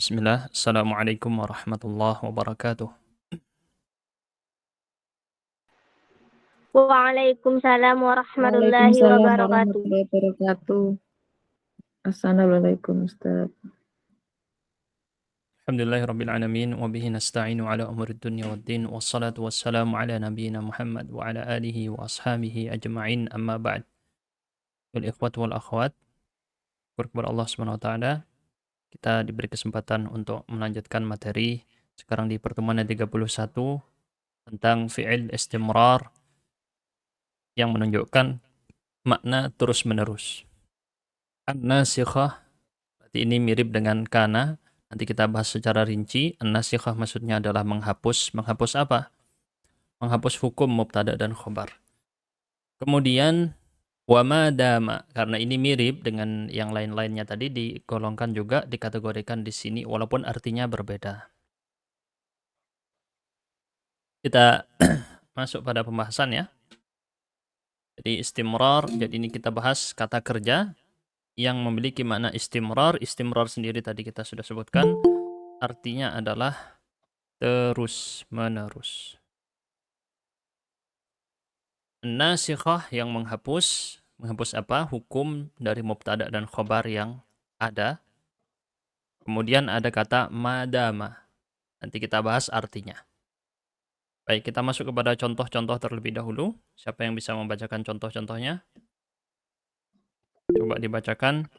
Bismillah. Assalamualaikum warahmatullahi wabarakatuh. Waalaikumsalam warahmatullahi Waalaikumsalam wabarakatuh. warahmatullahi wabarakatuh. Assalamualaikum Ustaz. Alhamdulillahirabbil alamin wa bihi nasta'inu ala umuri dunya waddin wassalatu wassalamu ala nabiyyina Muhammad wa ala alihi wa ashabihi ajma'in amma ba'd. Wal ikhwat wal akhwat, syukur kepada Allah Subhanahu wa taala, kita diberi kesempatan untuk melanjutkan materi sekarang di pertemuan yang 31 tentang fi'il istimrar yang menunjukkan makna terus-menerus. An-nasikhah berarti ini mirip dengan kana. Nanti kita bahas secara rinci. An-nasikhah maksudnya adalah menghapus. Menghapus apa? Menghapus hukum mubtada dan khobar. Kemudian wa ma dama, karena ini mirip dengan yang lain-lainnya tadi, digolongkan juga, dikategorikan di sini walaupun artinya berbeda. Kita masuk pada pembahasan ya. Jadi istimrar, jadi ini kita bahas kata kerja yang memiliki makna istimrar. Istimrar sendiri tadi kita sudah sebutkan, artinya adalah terus-menerus. Nasikhah yang menghapus. Menghapus apa? Hukum dari mubtada dan khobar yang ada. Kemudian ada kata madama. Nanti kita bahas artinya. Baik, kita masuk kepada contoh-contoh terlebih dahulu. Siapa yang bisa membacakan contoh-contohnya? Coba dibacakan.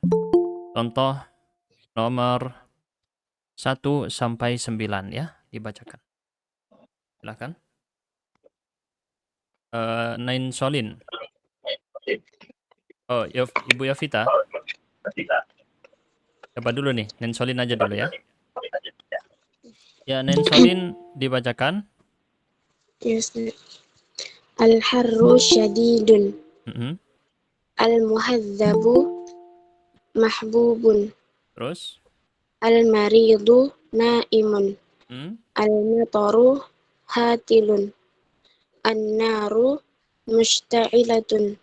Contoh nomor 1 sampai 9 ya, dibacakan. Silakan. Nain Solin. Oh, Ibu Yovita. Siapa dulu nih? Nain Solin aja dulu ya. Ya, Nain Solin dibacakan. Yes. Al-harru syadidun. Al-muhadzabu mahbubun. Terus? Al-maridu naimun. Al-mataru hatilun. An-naru mushta'ilatun.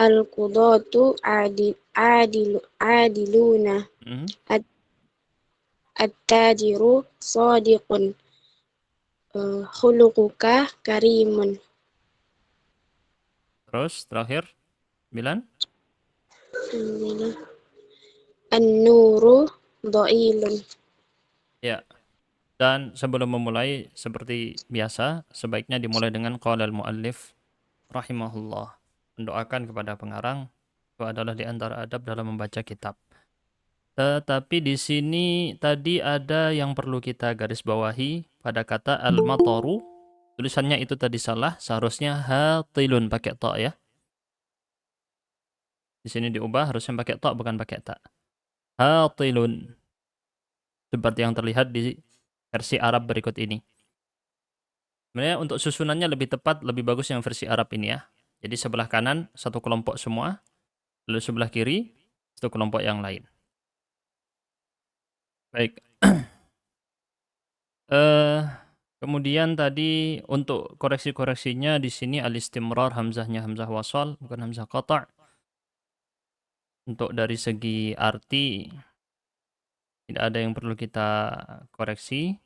Al-qudatu adiluna. At-tajiru sadiqun. Khuluquka karimun. Terus terakhir 9. An-nuru dhailun. Ya. Dan sebelum memulai seperti biasa, sebaiknya dimulai dengan qaulal muallif rahimahullah. Mendoakan kepada pengarang, itu adalah di antara adab dalam membaca kitab. Tetapi di sini tadi ada yang perlu kita garis bawahi pada kata al-mataru. Tulisannya itu tadi salah, seharusnya hatilun pakai ta ya. Di sini diubah harusnya pakai ta bukan pakai ta. Hatilun. Seperti yang terlihat di versi Arab berikut ini. Sebenarnya untuk susunannya lebih tepat, lebih bagus yang versi Arab ini ya. Jadi sebelah kanan satu kelompok semua, lalu sebelah kiri satu kelompok yang lain. Baik. Kemudian tadi untuk koreksi-koreksinya di sini al-istimrar hamzahnya hamzah wasal bukan hamzah qata'. Untuk dari segi arti tidak ada yang perlu kita koreksi.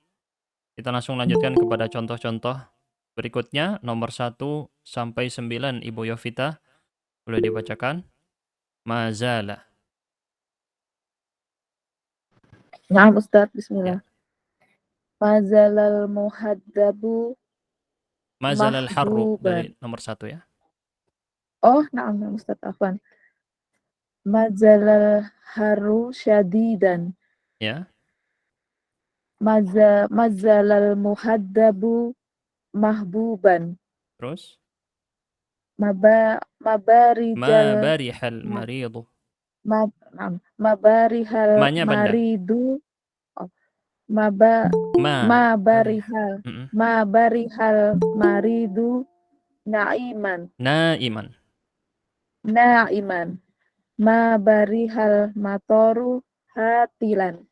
Kita langsung lanjutkan kepada contoh-contoh berikutnya nomor 1 sampai 9 Ibu Yovita boleh dibacakan. Mazala. Nah, Ustaz, bismillah. Mazalal muhaddabu Mazalal harru mahbuban. dari nomor 1 ya. Oh, na'am Ustaz, afwan. Mazalal harru syadidan. Ya. Mazalal muhaddabu mahbuban. Terus? Mabarijal Mabarihal maridu. Mabarihal Ma-nya banda. maridu. Mabarihal maridu naiman. Mabarihal matoru hatilan.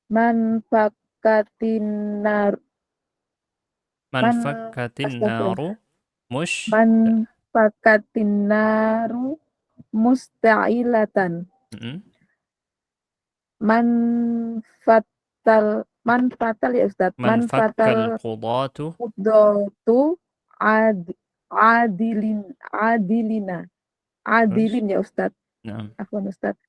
Manfakatin naru musta'ilatan. man fatal ya Ustadz. Man Man fatal fakkal qudatu. qudatu adilina. Terus? Adilin ya Ustadz. Nah, Afwan Ustadz.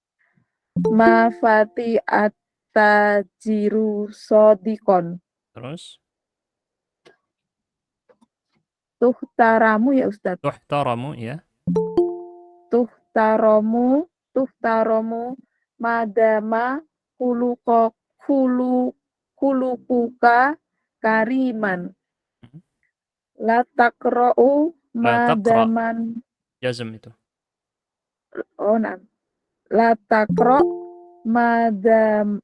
Ma fati at-tajiru sodikon. terus? Tuhtaramu ya Ustadz. Tuhtaramu, ya. Tuhtaramu madama hulukuka kariman. Mhm. La takra'u La taqra. madaman. Jazm itu. Oh, nah. La takra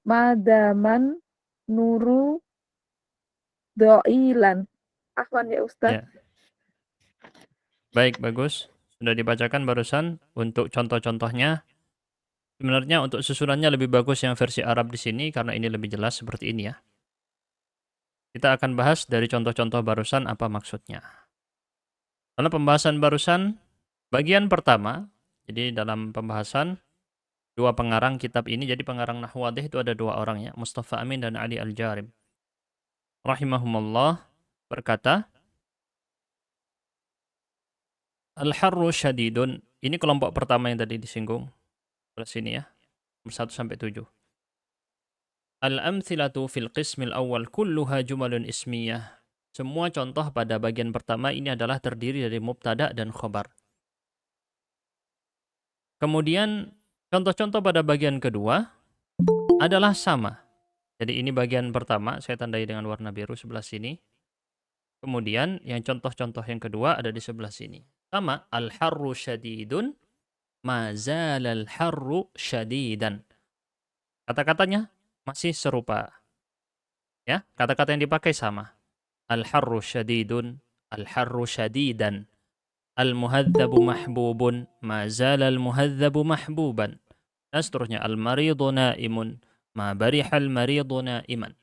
madaman nuru doilan. Afwan ya Ustadz. Ya. Baik, bagus. Sudah dibacakan barusan untuk contoh-contohnya. Sebenarnya untuk susunannya lebih bagus yang versi Arab di sini karena ini lebih jelas seperti ini ya. Kita akan bahas dari contoh-contoh barusan apa maksudnya. Dalam pembahasan barusan, bagian pertama, jadi dalam pembahasan dua pengarang kitab ini, jadi pengarang Nahwadih itu ada dua orang ya, Mustafa Amin dan Ali Al-Jarib. Rahimahumullah berkata, Al-harru syadidun, ini kelompok pertama yang tadi disinggung. Terus sini ya, 1-7. Al-amthilatu fil qismil awal kulluha jumalun ismiyah. Semua contoh pada bagian pertama ini adalah terdiri dari mubtada dan khobar. Kemudian contoh-contoh pada bagian kedua adalah sama. Jadi ini bagian pertama, saya tandai dengan warna biru sebelah sini. Kemudian yang contoh-contoh yang kedua ada di sebelah sini. Sama, al-harru syadidun, ma zalal harru syadidan. Kata-katanya masih serupa. Ya, kata-kata yang dipakai sama. Al-harru syadidun, al-harru syadidan. Al-muhadzabu mahbubun, ma zala al-muhadzabu mahbuban. Dan seterusnya, al-maridu naimun, ma barihal maridu naiman.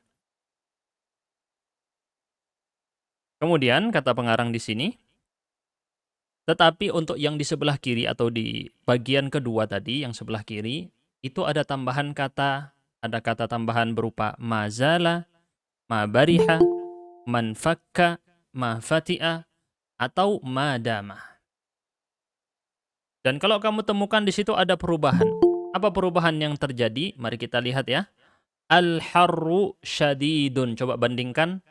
Kemudian kata pengarang di sini, tetapi untuk yang di sebelah kiri atau di bagian kedua tadi, yang sebelah kiri, itu ada tambahan kata, ada kata tambahan berupa ma zala, ma bariha, man fakka, ma fati'a, atau madama. Dan kalau kamu temukan di situ ada perubahan. Apa perubahan yang terjadi? Mari kita lihat ya. Al-harru syadidun. Coba bandingkan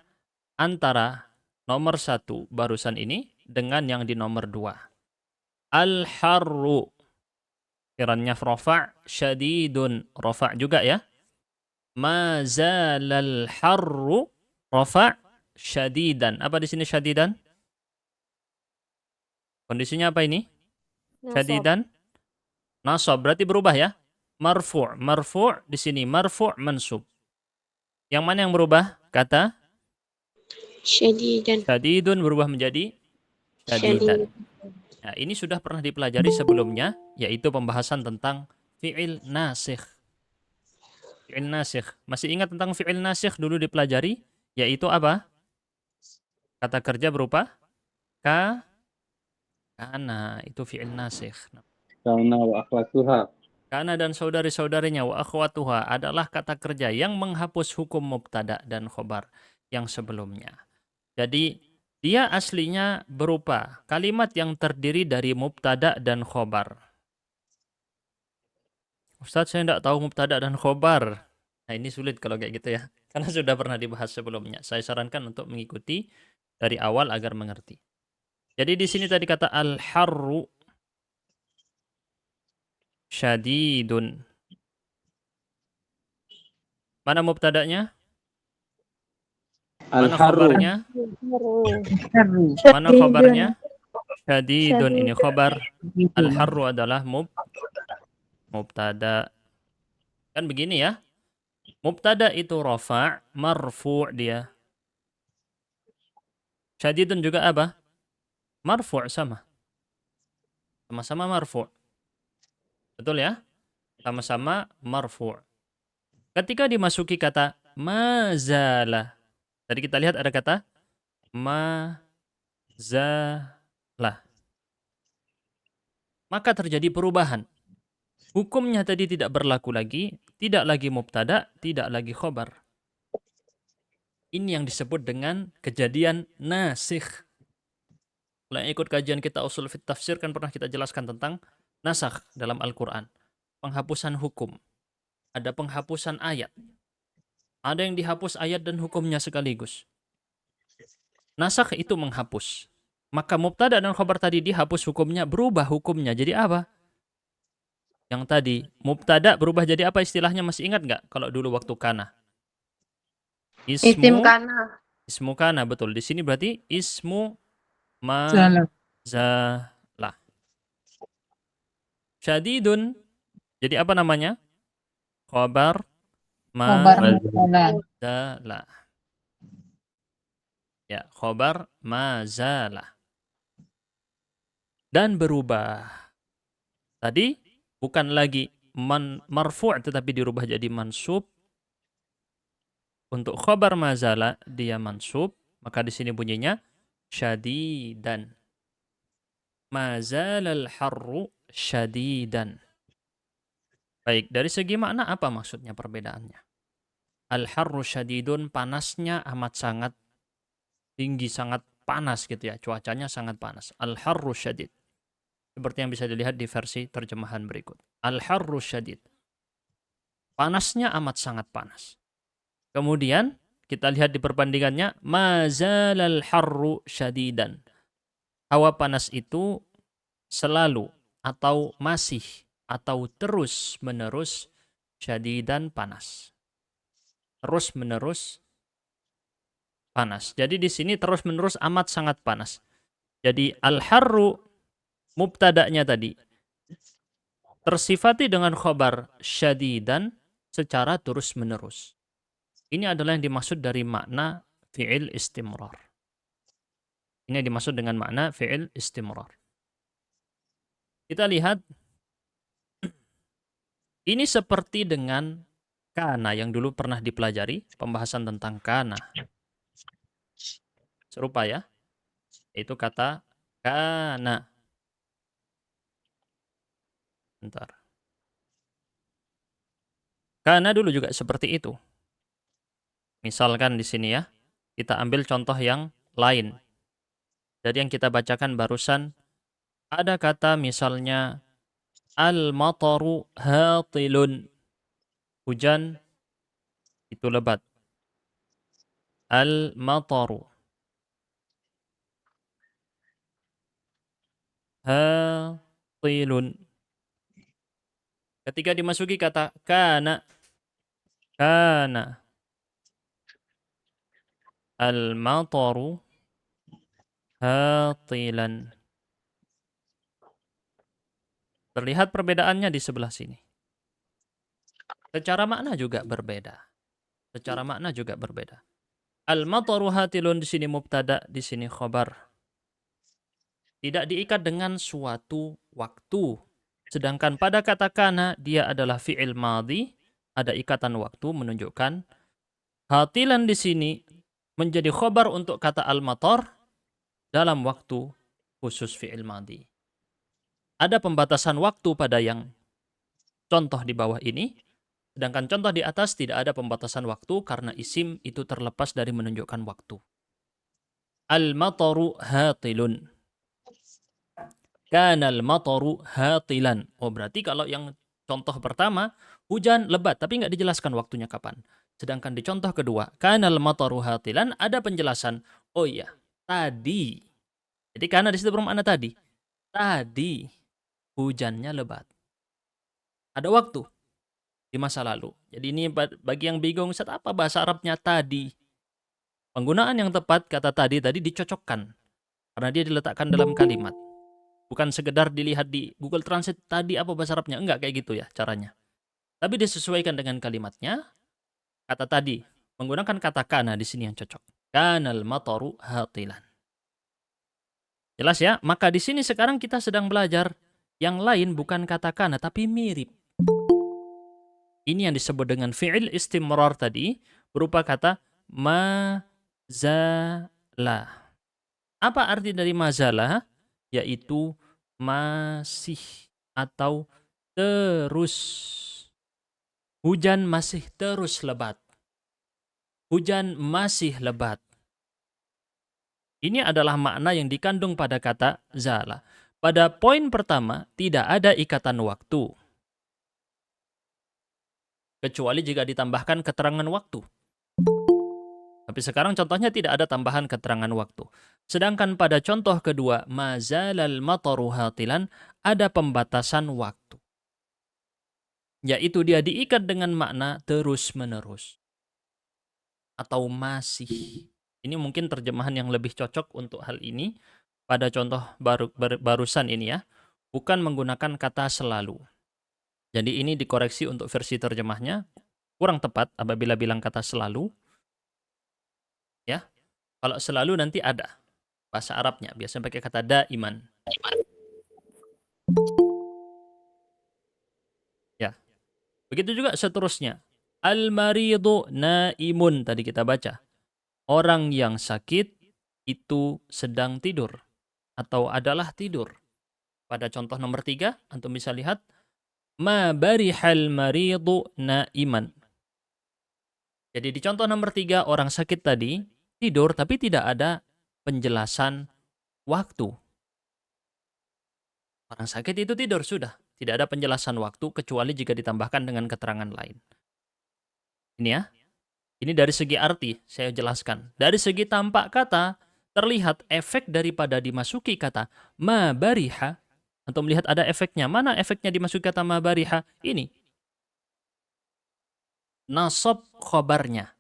antara nomor 1 barusan ini dengan yang di nomor 2. Al-harru. Kiranya rofa' syadidun. Rofa' juga ya. Ma zalal harru rofa' syadidan. Apa di sini syadidan? Kondisinya apa ini? Syadidan nasab, berarti berubah ya. Marfu' di sini marfu' mansub. Yang mana yang berubah? Kata Syadidan. syadidun berubah menjadi syadidan. Nah, ini sudah pernah dipelajari sebelumnya, yaitu pembahasan tentang fi'il nasikh. Fi'il nasikh. Masih ingat tentang fi'il nasikh dulu dipelajari? Yaitu apa? Kata kerja berupa kana, itu fi'il nasikh. Kana wa akhwatuha. Kana dan saudari-saudarinya wa akhwatuha adalah kata kerja yang menghapus hukum mubtada dan khobar yang sebelumnya. Jadi dia aslinya berupa kalimat yang terdiri dari mubtada dan khobar. Ustaz, saya tidak tahu mubtada dan khobar. Nah, ini sulit kalau kayak gitu ya. Karena sudah pernah dibahas sebelumnya. Saya sarankan untuk mengikuti dari awal agar mengerti. Jadi di sini tadi kata al-harru syadidun. Mana mubtadanya? Mana khabarnya? Mana khabarnya? Syadidun, ini khabar. Al-harru adalah mubtada. Kan begini ya. Mubtada itu rafa', marfu' dia. Syadidun juga apa? Marfu' sama. Sama-sama marfu'. Betul ya? Sama-sama marfu'. Ketika dimasuki kata mazala. Tadi kita lihat ada kata mazalah. Maka terjadi perubahan. Hukumnya tadi tidak berlaku lagi Tidak lagi mubtada, tidak lagi khobar. Ini yang disebut dengan kejadian nasikh. Kalau yang ikut kajian kita usul fit tafsir kan pernah kita jelaskan tentang nasakh dalam Al-Quran. Penghapusan hukum. Ada penghapusan ayat. Ada yang dihapus ayat dan hukumnya sekaligus. Nasakh itu menghapus. Maka mubtada dan khobar tadi dihapus hukumnya, berubah hukumnya. Jadi apa? Yang tadi, mubtada berubah jadi apa istilahnya, masih ingat nggak? Kalau dulu waktu kana. Isim kana. Ismu kana, betul. Di sini berarti ismu Salah. mazalah. Syadidun, jadi apa namanya? Khobar mazalah. Ya, khobar mazalah. Dan berubah. Tadi bukan lagi marfu' tetapi dirubah jadi mansub. Untuk khobar mazalah dia mansub, maka di sini bunyinya syadidan. Mazalal harru syadidan. Baik, dari segi makna apa maksudnya perbedaannya? Al-harru syadidun, panasnya amat sangat tinggi, sangat panas gitu ya. Cuacanya sangat panas. Al-harru syadid. Seperti yang bisa dilihat di versi terjemahan berikut. Al-harru syadid. Panasnya amat sangat panas. Kemudian kita lihat di perbandingannya, mazalal harru syadidan. Hawa panas itu selalu atau masih atau terus-menerus syadidan panas. Terus-menerus panas. Jadi di sini terus-menerus amat sangat panas. Jadi al-harru mubtada'nya tadi tersifati dengan khobar syadidan secara terus-menerus. Ini adalah yang dimaksud dari makna fi'il istimrar. Ini yang dimaksud dengan makna fi'il istimrar. Kita lihat, ini seperti dengan kana yang dulu pernah dipelajari, pembahasan tentang kana. Serupa ya, itu kata kana. Bentar. Kana dulu juga seperti itu. Misalkan di sini ya, kita ambil contoh yang lain. Jadi yang kita bacakan barusan, ada kata misalnya, al-mataru hatilun. Hujan itu lebat. Al-mataru hatilun. Ketika dimasuki kata kana, al-mataru hatilan. Terlihat perbedaannya di sebelah sini. Secara makna juga berbeda. Al-mataru hatilun di sini mubtada, di sini khobar. Tidak diikat dengan suatu waktu. Sedangkan pada kata kana, dia adalah fi'il madhi, ada ikatan waktu menunjukkan hatilan di sini menjadi khobar untuk kata al-matar dalam waktu khusus fi'il madhi. Ada pembatasan waktu pada yang contoh di bawah ini, sedangkan contoh di atas tidak ada pembatasan waktu karena isim itu terlepas dari menunjukkan waktu. Al-mataru hatilun. Kana al-mataru hatilan. Oh, berarti kalau yang contoh pertama, hujan lebat, tapi nggak dijelaskan waktunya kapan. Sedangkan di contoh kedua, kana al-mataru hatilan, ada penjelasan. Oh iya, tadi. Jadi karena di situ bermakna tadi. Tadi hujannya lebat. Ada waktu di masa lalu. Jadi ini bagi yang bingung, Ustaz, apa bahasa Arabnya tadi? Penggunaan yang tepat kata tadi dicocokkan. Karena dia diletakkan dalam kalimat. Bukan sekedar dilihat di Google Translate tadi apa bahasa Arabnya. Enggak kayak gitu ya caranya. Tapi disesuaikan dengan kalimatnya. Kata tadi menggunakan kata kana di sini yang cocok. Kanal mataru hatilan. Jelas ya? Maka di sini sekarang kita sedang belajar yang lain bukan kata kana tapi mirip. Ini yang disebut dengan fi'il istimrar tadi berupa kata mazalah. Apa arti dari mazalah? Yaitu masih atau terus. Hujan masih terus lebat. Hujan masih lebat. Ini adalah makna yang dikandung pada kata zala. Pada poin pertama, tidak ada ikatan waktu. Kecuali jika ditambahkan keterangan waktu. Tapi sekarang contohnya tidak ada tambahan keterangan waktu. Sedangkan pada contoh kedua, mazalal mataru hatilan, ada pembatasan waktu. Yaitu dia diikat dengan makna terus-menerus. Atau masih. Ini mungkin terjemahan yang lebih cocok untuk hal ini pada contoh barusan ini ya. Bukan menggunakan kata selalu. Jadi ini dikoreksi untuk versi terjemahnya. Kurang tepat apabila bilang kata selalu. Ya. Kalau selalu nanti ada bahasa Arabnya. Biasanya pakai kata daiman. Ya. Begitu juga seterusnya. Al-maridu naimun tadi kita baca. Orang yang sakit itu sedang tidur atau adalah tidur. Pada contoh nomor 3, antum bisa lihat ma barihal maridu naiman. Jadi di contoh nomor 3, orang sakit tadi tidur tapi tidak ada penjelasan waktu. Orang sakit itu tidur sudah, tidak ada penjelasan waktu kecuali jika ditambahkan dengan keterangan lain. Ini ya. Ini dari segi arti, saya jelaskan. Dari segi tampak kata, terlihat efek daripada dimasuki kata ma bariha. Untuk melihat ada efeknya. Mana efeknya dimasuki kata ma bariha? Ini. Nasab khobarnya.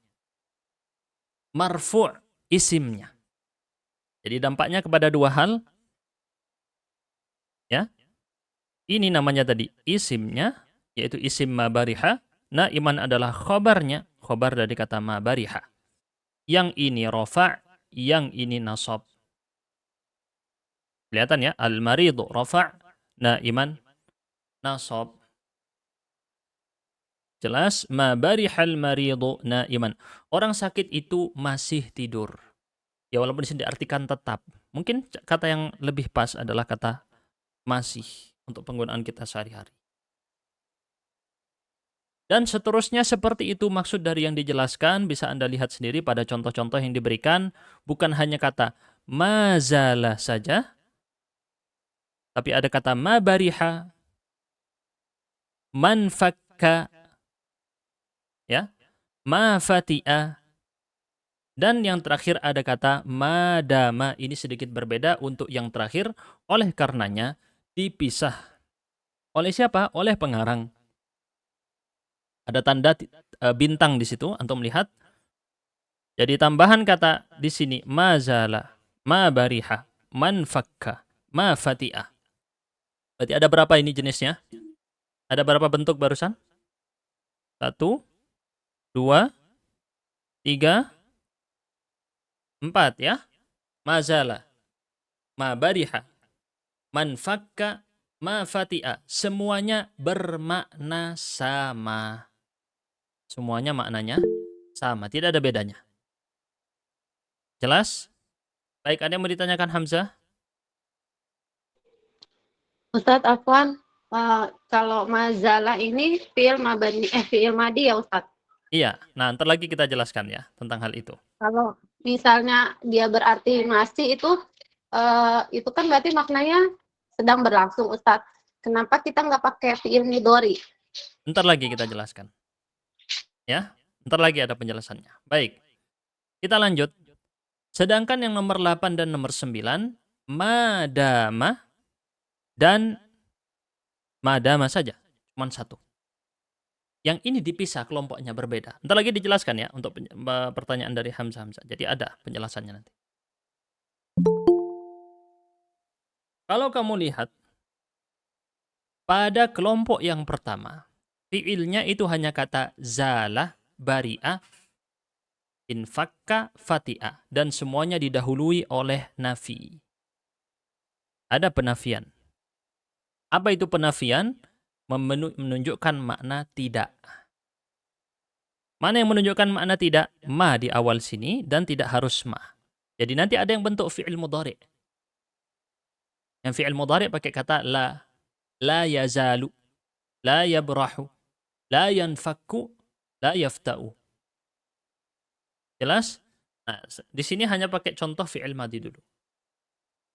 Marfu' isimnya. Jadi dampaknya kepada dua hal. Ya. Ini namanya tadi isimnya, yaitu isim ma bariha. Naiman adalah khobarnya, khobar dari kata ma bariha. Yang ini rafa', yang ini nasab. Kelihatan ya, al-maridu rafa', naiman nasab. Jelas, ma barihal maridu naiman. Orang sakit itu masih tidur. Ya walaupun di sini diartikan tetap. Mungkin kata yang lebih pas adalah kata masih untuk penggunaan kita sehari-hari. Dan seterusnya seperti itu maksud dari yang dijelaskan. Bisa Anda lihat sendiri pada contoh-contoh yang diberikan. Bukan hanya kata mazalah saja. Tapi ada kata ma bariha, man fakka, ya, ma fati'a. Dan yang terakhir ada kata madama. Ini sedikit berbeda untuk yang terakhir. Oleh karenanya dipisah. Oleh siapa? Oleh pengarang. Ada tanda bintang di situ, antum melihat. Jadi tambahan kata di sini mazala, ma bariha, man fakka, ma fati'ah. Berarti ada berapa ini jenisnya? Ada berapa bentuk barusan? 1, 2, 3, 4 ya. Mazala, ma bariha, man fakka, ma fati'ah. Semuanya bermakna sama. Semuanya maknanya sama, tidak ada bedanya. Jelas? Baik, ada yang mau ditanyakan Hamzah? Ustadz Afwan, kalau mazalah ini fi'il madi ya Ustadz? Iya, nah ntar lagi kita jelaskan ya tentang hal itu. Kalau misalnya dia berarti masih itu kan berarti maknanya sedang berlangsung Ustadz. Kenapa kita nggak pakai fi'il mudhari? Ntar lagi kita jelaskan. Ya, ntar lagi ada penjelasannya. Baik, kita lanjut. Sedangkan yang nomor 8 dan nomor 9, madama dan madama saja. Cuma satu. Yang ini dipisah, kelompoknya berbeda. Ntar lagi dijelaskan ya untuk pertanyaan dari Hamzah. Jadi ada penjelasannya nanti. Kalau kamu lihat, pada kelompok yang pertama, fi'ilnya itu hanya kata zalah, bari'ah, infakka, fati'ah. Dan semuanya didahului oleh nafi. Ada penafian. Apa itu penafian? Menunjukkan makna tidak. Mana yang menunjukkan makna tidak? Ma di awal sini dan tidak harus ma. Jadi nanti ada yang bentuk fi'il mudhari'. Yang fi'il mudhari' pakai kata la yazalu, la yabrahu, La yanfakku, la yafta'u. Jelas? Nah, di sini hanya pakai contoh fi'il madhi dulu.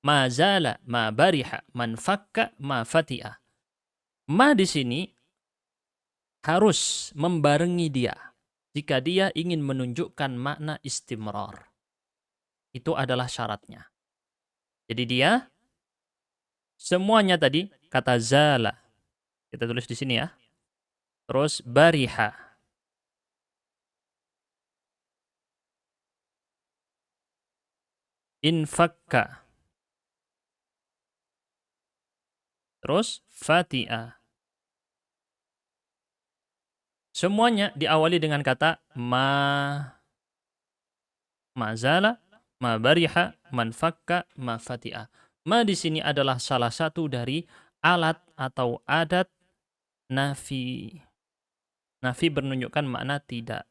Ma zala, ma bariha, man fakka, ma fati'a. Ma di sini harus membarengi dia jika dia ingin menunjukkan makna istimrar. Itu adalah syaratnya. Jadi dia semuanya tadi kata zala. Kita tulis di sini ya. Terus bariha. Infakka. Terus fati'a. Semuanya diawali dengan kata mazala, ma bariha, man fakka, ma fati'a. Ma di sini adalah salah satu dari alat atau adat nafi. Nafi menunjukkan makna tidak.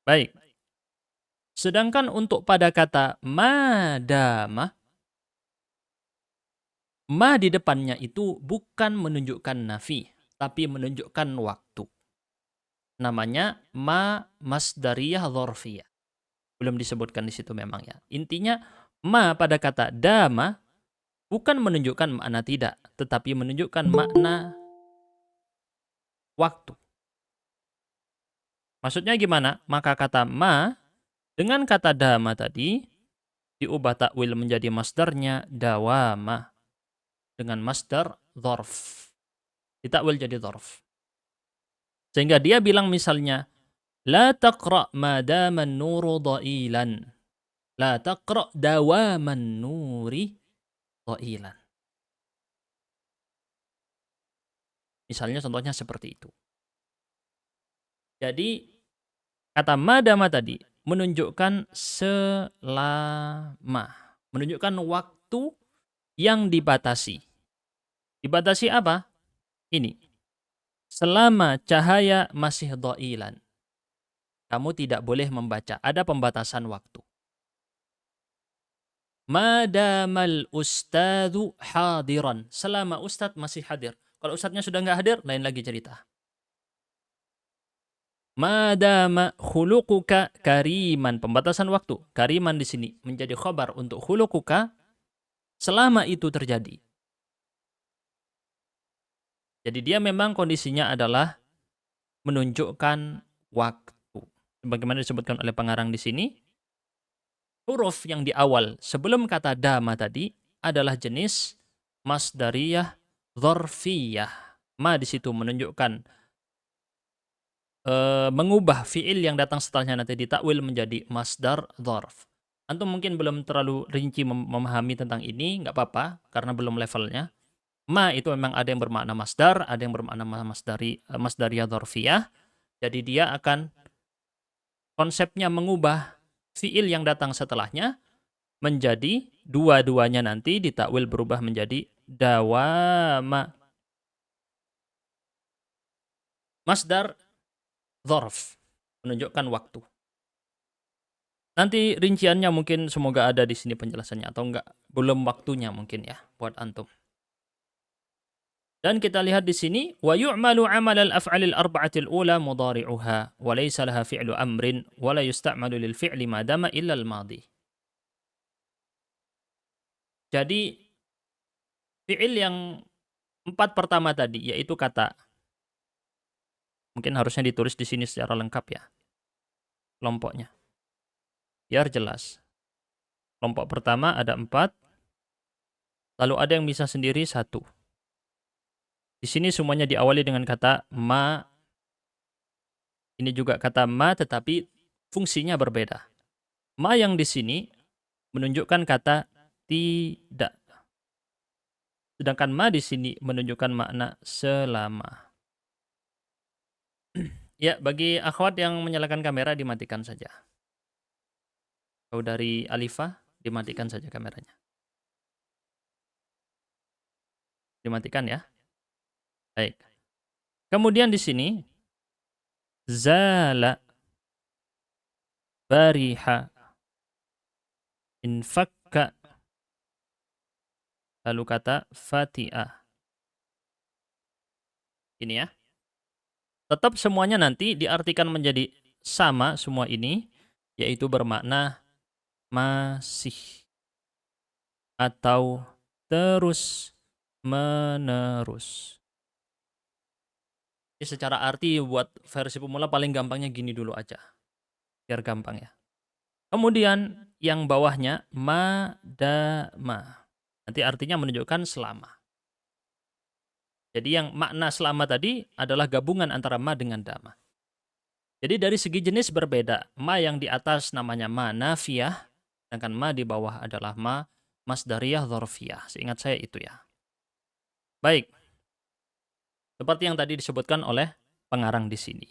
Baik. Sedangkan untuk pada kata madama, ma di depannya itu bukan menunjukkan nafi, tapi menunjukkan waktu. Namanya ma masdariyah dzarfiyah. Belum disebutkan di situ memang ya. Intinya ma pada kata dama bukan menunjukkan makna tidak, tetapi menunjukkan makna waktu. Maksudnya gimana? Maka kata ma dengan kata dama tadi diubah takwil menjadi masdarnya dawama dengan masdar dzarf. Ditakwil jadi dzarf. Sehingga dia bilang misalnya la taqra ma dama an-nuru dha'ilan. La taqra dawaman nuri dha'ilan. Misalnya contohnya seperti itu. Jadi kata madama tadi menunjukkan selama, menunjukkan waktu yang dibatasi. Dibatasi apa? Ini. Selama cahaya masih dha'ilan. Kamu tidak boleh membaca. Ada pembatasan waktu. Madamal ustadzu hadiran. Selama ustadz masih hadir. Kalau ustadznya sudah nggak hadir, lain lagi cerita. Madama khuluquka kariman. Pembatasan waktu. Kariman di sini menjadi khabar untuk khuluquka selama itu terjadi. Jadi dia memang kondisinya adalah menunjukkan waktu. Sebagaimana disebutkan oleh pengarang di sini, huruf yang di awal sebelum kata dama tadi adalah jenis masdariyah dzarfiyah. Ma di situ menunjukkan mengubah fiil yang datang setelahnya nanti ditakwil menjadi masdar dzarf. Antum mungkin belum terlalu rinci memahami tentang ini, nggak apa-apa karena belum levelnya. Ma itu memang ada yang bermakna masdar, ada yang bermakna masdariyah dzarfiyah. Jadi dia akan konsepnya mengubah fiil yang datang setelahnya menjadi dua-duanya nanti ditakwil berubah menjadi dawama. Masdar dzarf menunjukkan waktu. Nanti rinciannya mungkin semoga ada di sini penjelasannya atau enggak, belum waktunya mungkin ya buat antum. Dan kita lihat di sini wa yu'malu 'amal al-af'al al-arba'ati al-ula mudhari'uha wa laysa laha fi'lu amrin wa la yusta'malu lil fi'li ma dama illa al-madhi. Jadi fi'il yang 4 pertama tadi yaitu kata, mungkin harusnya ditulis di sini secara lengkap ya kelompoknya biar jelas. Kelompok pertama ada 4, lalu ada yang bisa sendiri 1. Di sini semuanya diawali dengan kata ma. Ini juga kata ma tetapi fungsinya berbeda. Ma yang di sini menunjukkan kata tidak. Sedangkan ma di sini menunjukkan makna selama. Ya, bagi akhwat yang menyalakan kamera dimatikan saja. Saudari Alifah, dimatikan saja kameranya. Dimatikan ya. Baik. Kemudian di sini zala, bariha, infakka, lalu kata fati'ah. Ini ya. Tetap semuanya nanti diartikan menjadi sama semua ini, yaitu bermakna masih atau terus menerus. Jadi secara arti buat versi pemula paling gampangnya gini dulu aja. Biar gampang ya. Kemudian yang bawahnya madama. Nanti artinya menunjukkan selama. Jadi yang makna selama tadi adalah gabungan antara ma dengan dama. Jadi dari segi jenis berbeda. Ma yang di atas namanya ma nafiyah, sedangkan ma di bawah adalah ma masdariyah dzarfiyah. Seingat saya itu ya. Baik. Seperti yang tadi disebutkan oleh pengarang di sini.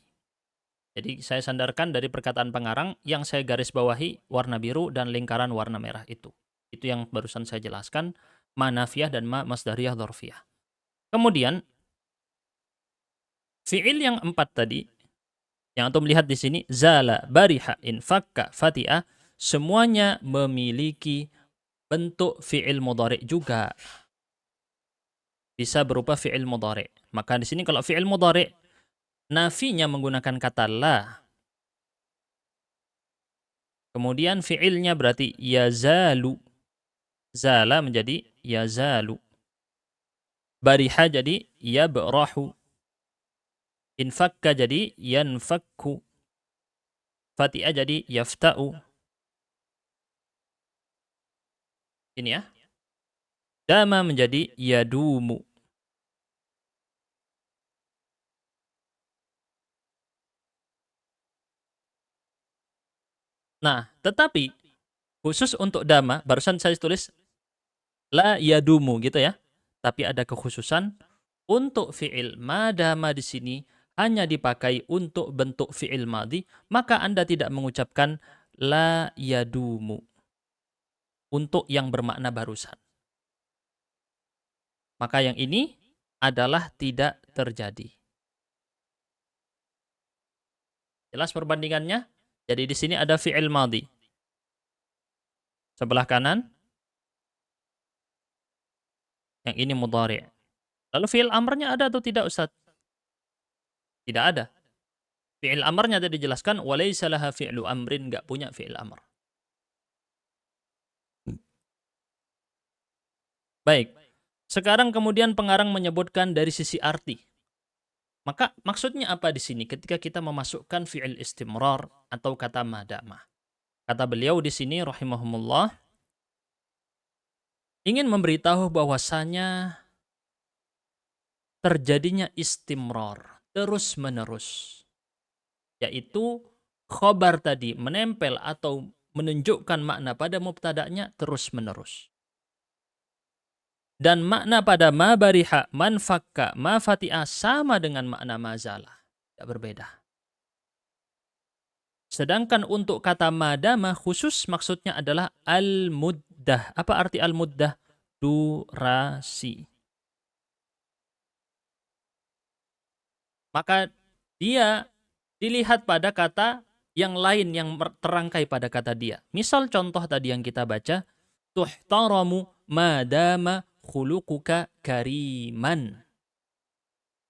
Jadi saya sandarkan dari perkataan pengarang yang saya garis bawahi warna biru dan lingkaran warna merah itu. Itu yang barusan saya jelaskan, ma nafiyah dan ma masdariyah dzarfiyah. Kemudian fiil yang 4 tadi yang antum lihat di sini zala, bariha, infakka, fati'ah semuanya memiliki bentuk fiil mudhari juga. Bisa berupa fiil mudhari. Maka di sini kalau fiil mudhari nafinya menggunakan kata la. Kemudian fiilnya berarti yazalu. Zala menjadi yazalu. Bariha jadi yabrahu. Infakka jadi yanfakku. Fati'ah jadi yafta'u. Ini ya. Dama menjadi yadumu. Nah, tetapi khusus untuk dama, barusan saya tulis la yadumu gitu ya. Tapi ada kekhususan untuk fi'il madama di sini hanya dipakai untuk bentuk fi'il madhi, maka Anda tidak mengucapkan la yadumu untuk yang bermakna barusan. Maka yang ini adalah tidak terjadi. Jelas perbandingannya? Jadi di sini ada fi'il madhi. Sebelah kanan. Yang ini mudhari'. Lalu fi'il amrnya ada atau tidak, Ustaz? Tidak ada. Fi'il amrnya tadi dijelaskan walaysa laha fi'lu amrin, enggak punya fi'il amr. Baik. Sekarang kemudian pengarang menyebutkan dari sisi arti. Maka maksudnya apa di sini ketika kita memasukkan fi'il istimrar atau kata madama? Kata beliau di sini rahimahumullah ingin memberitahu bahwasanya terjadinya istimrar terus-menerus. Yaitu khobar tadi menempel atau menunjukkan makna pada mubtada'nya terus-menerus. Dan makna pada ma bariha, man fakka, ma fati'ah sama dengan makna mazalah. Tidak berbeda. Sedangkan untuk kata madama khusus maksudnya adalah al-muddah. Apa arti al-muddah? Durasi. Maka dia dilihat pada kata yang lain yang terangkai pada kata dia. Misal contoh tadi yang kita baca, tuhtaramu madama khuluquka kariman.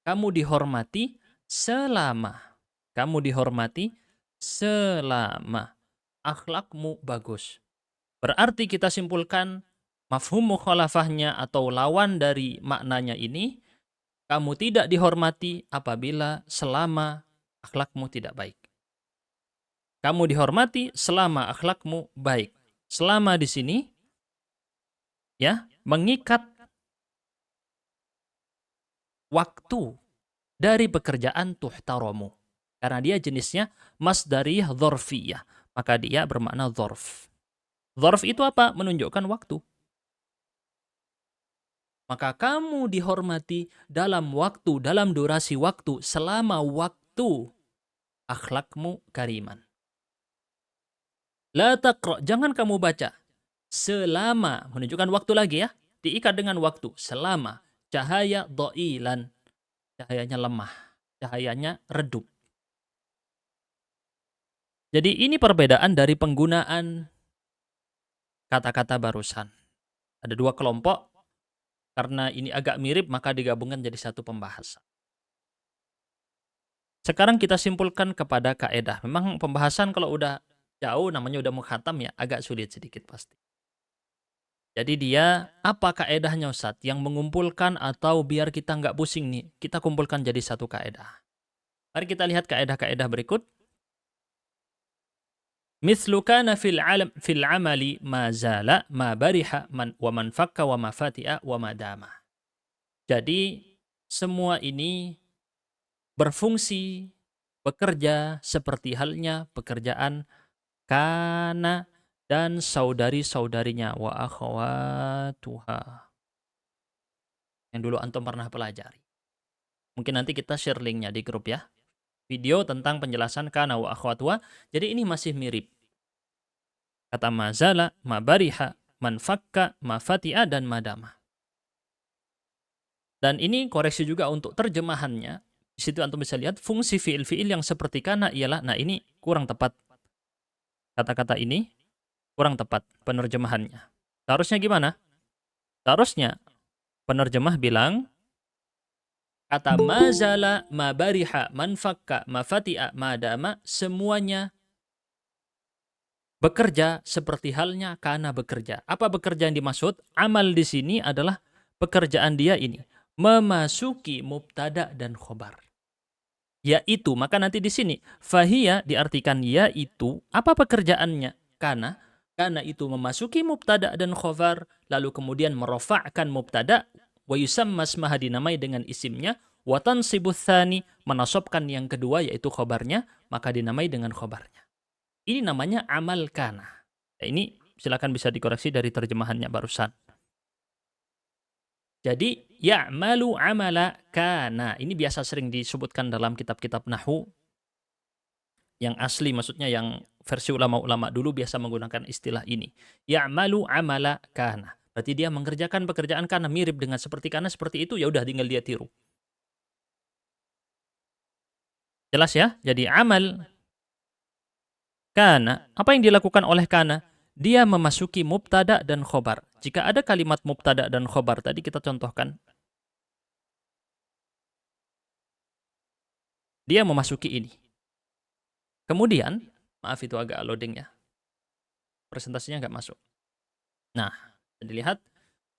Kamu dihormati selama. Kamu dihormati selama akhlakmu bagus. Berarti kita simpulkan mafhum mukhalafahnya atau lawan dari maknanya ini, kamu tidak dihormati apabila selama akhlakmu tidak baik. Kamu dihormati selama akhlakmu baik. Selama di sini ya, mengikat waktu dari pekerjaan tuhtaramu. Karena dia jenisnya masdariyah dzarfiyah, maka dia bermakna dzarf. Dzarf itu apa? Menunjukkan waktu. Maka kamu dihormati dalam waktu, dalam durasi waktu, selama waktu akhlakmu kariman. La taqra, jangan kamu baca. Selama, menunjukkan waktu lagi ya, diikat dengan waktu. Selama, cahaya dha'ilan, cahayanya lemah, cahayanya redup. Jadi ini perbedaan dari penggunaan kata-kata barusan. Ada dua kelompok karena ini agak mirip maka digabungkan jadi satu pembahasan. Sekarang kita simpulkan kepada kaedah. Memang pembahasan kalau udah jauh namanya udah mukhatam ya agak sulit sedikit pasti. Jadi dia apa kaedahnya Ustadz? Yang mengumpulkan atau biar kita nggak pusing nih, kita kumpulkan jadi satu kaedah. Mari kita lihat kaedah-kaedah berikut. Mithlu kana fil amali ma zala ma bariha wa man fakka wa ma fati'a wa ma dama. Jadi semua ini berfungsi, bekerja seperti halnya pekerjaan kana dan saudari-saudarinya wa akhawatuha. Yang dulu antum pernah pelajari. Mungkin nanti kita share linknya di grup ya. Video tentang penjelasan kana wa akhawatuha. Jadi ini masih mirip. Kata mazala, mabariha, manfakka, mafati'a, dan madama. Dan ini koreksi juga untuk terjemahannya. Di situ antum bisa lihat fungsi fi'il-fi'il yang seperti kana ialah, nah ini kurang tepat. Kata-kata ini kurang tepat penerjemahannya. Seharusnya gimana? Seharusnya penerjemah bilang, kata mazala, mabariha, manfakka, mafati'a, madama, semuanya bekerja seperti halnya kana bekerja. Apa bekerja yang dimaksud? Amal di sini adalah pekerjaan dia ini. Memasuki mubtada dan khobar. Yaitu, maka nanti di sini. Fahiyya diartikan yaitu. Apa pekerjaannya? Kana itu memasuki mubtada dan khobar. Lalu kemudian merofa'kan mubtada. Wa yusamma asmaha dinamai dengan isimnya. Wa tansibuth tsani menasobkan yang kedua yaitu khobarnya. Maka dinamai dengan khobarnya. Ini namanya amal kana. Nah, ini silakan bisa dikoreksi dari terjemahannya barusan. Jadi, ya'malu amala kana. Ini biasa sering disebutkan dalam kitab-kitab nahwu. Yang asli maksudnya yang versi ulama-ulama dulu biasa menggunakan istilah ini. Ya'malu amala kana. Berarti dia mengerjakan pekerjaan kana mirip dengan seperti kana seperti itu, ya udah tinggal dia tiru. Jelas ya? Jadi amal kana, apa yang dilakukan oleh kana? Dia memasuki mubtada dan khobar. Jika ada kalimat mubtada dan khobar, tadi kita contohkan. Dia memasuki ini. Kemudian, maaf itu agak loading ya. Presentasinya nggak masuk. Nah, dilihat,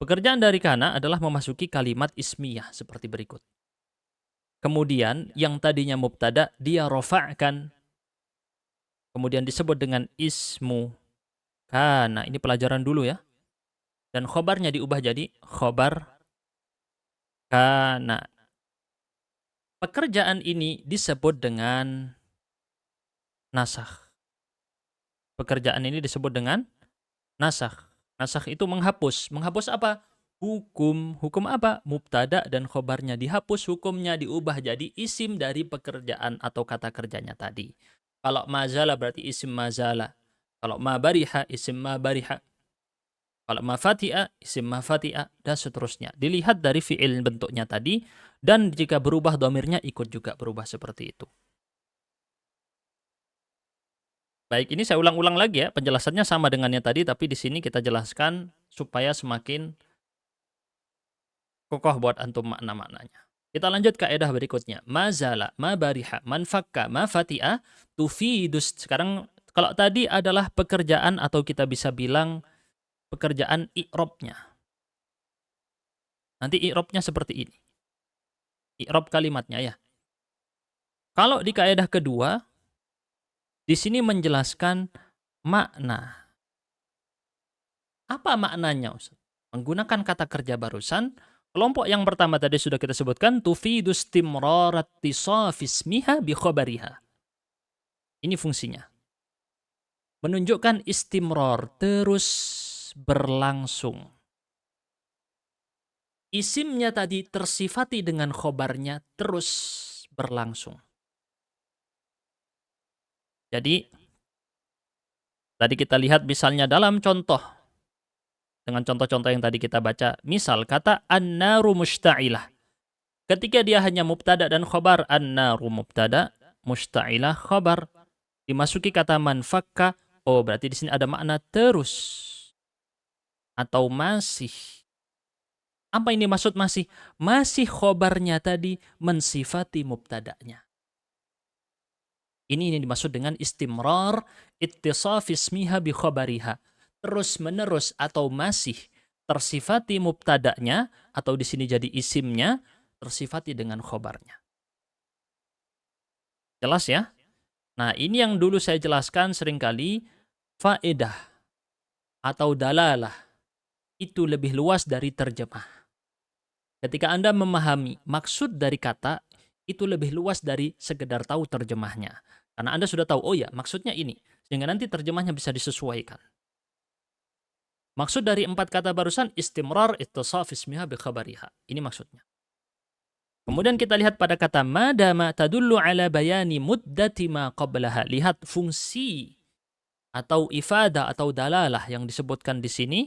pekerjaan dari kana adalah memasuki kalimat ismiyah seperti berikut. Kemudian, yang tadinya mubtada, dia rofa'kan. Kemudian disebut dengan ismu kana. Ini pelajaran dulu ya. Dan khobarnya diubah jadi khobar kana. Pekerjaan ini disebut dengan nasakh. Pekerjaan ini disebut dengan nasakh. Nasakh itu menghapus. Menghapus apa? Hukum. Hukum apa? Mubtada dan khobarnya dihapus. Hukumnya diubah jadi isim dari pekerjaan atau kata kerjanya tadi. Kalau mazala berarti isim mazala. Kalau mabariha, isim mabariha. Kalau mafati'a, isim mafati'a, dan seterusnya. Dilihat dari fi'il bentuknya tadi, dan jika berubah domirnya ikut juga berubah seperti itu. Baik, ini saya ulang-ulang lagi ya. Penjelasannya sama dengannya tadi, tapi di sini kita jelaskan supaya semakin kokoh buat antum makna-maknanya. Kita lanjut ke kaidah berikutnya. Mazala, mabariha, manfakka, mafati'a, tufidus. Sekarang kalau tadi adalah pekerjaan atau kita bisa bilang pekerjaan i'robnya. Nanti i'robnya seperti ini. I'rob kalimatnya ya. Kalau di kaidah kedua, di sini menjelaskan makna. Apa maknanya, Ustaz? Menggunakan kata kerja barusan, kelompok yang pertama tadi sudah kita sebutkan, tufidus timrarat tisafismiha bi khobariha. Ini fungsinya. Menunjukkan istimror, terus berlangsung. Isimnya tadi tersifati dengan khobarnya terus berlangsung. Jadi, tadi kita lihat misalnya dalam contoh. Dengan contoh-contoh yang tadi kita baca. Misal kata an-naru mushta'ilah. Ketika dia hanya mubtada dan khobar. An-naru mubtada, mushta'ilah khobar. Dimasuki kata manfakka. Oh, berarti di sini ada makna terus. Atau masih. Apa ini maksud masih? Masih khobarnya tadi mensifati mubtada'nya. Ini dimaksud dengan istimrar ittisaf ismiha bi khabariha. Terus menerus atau masih tersifati mubtada'nya atau di sini jadi isimnya tersifati dengan khobarnya. Jelas ya? Nah, ini yang dulu saya jelaskan seringkali faedah atau dalalah itu lebih luas dari terjemah. Ketika Anda memahami maksud dari kata, itu lebih luas dari sekedar tahu terjemahnya. Karena Anda sudah tahu, oh ya, maksudnya ini. Sehingga nanti terjemahnya bisa disesuaikan. Maksud dari 4 kata barusan, istimrar ittisaf ismiha bi khabariha. Ini maksudnya. Kemudian kita lihat pada kata madama tadullu ala bayani muddati ma qablaha. Lihat fungsi atau ifadah atau dalalah yang disebutkan di sini.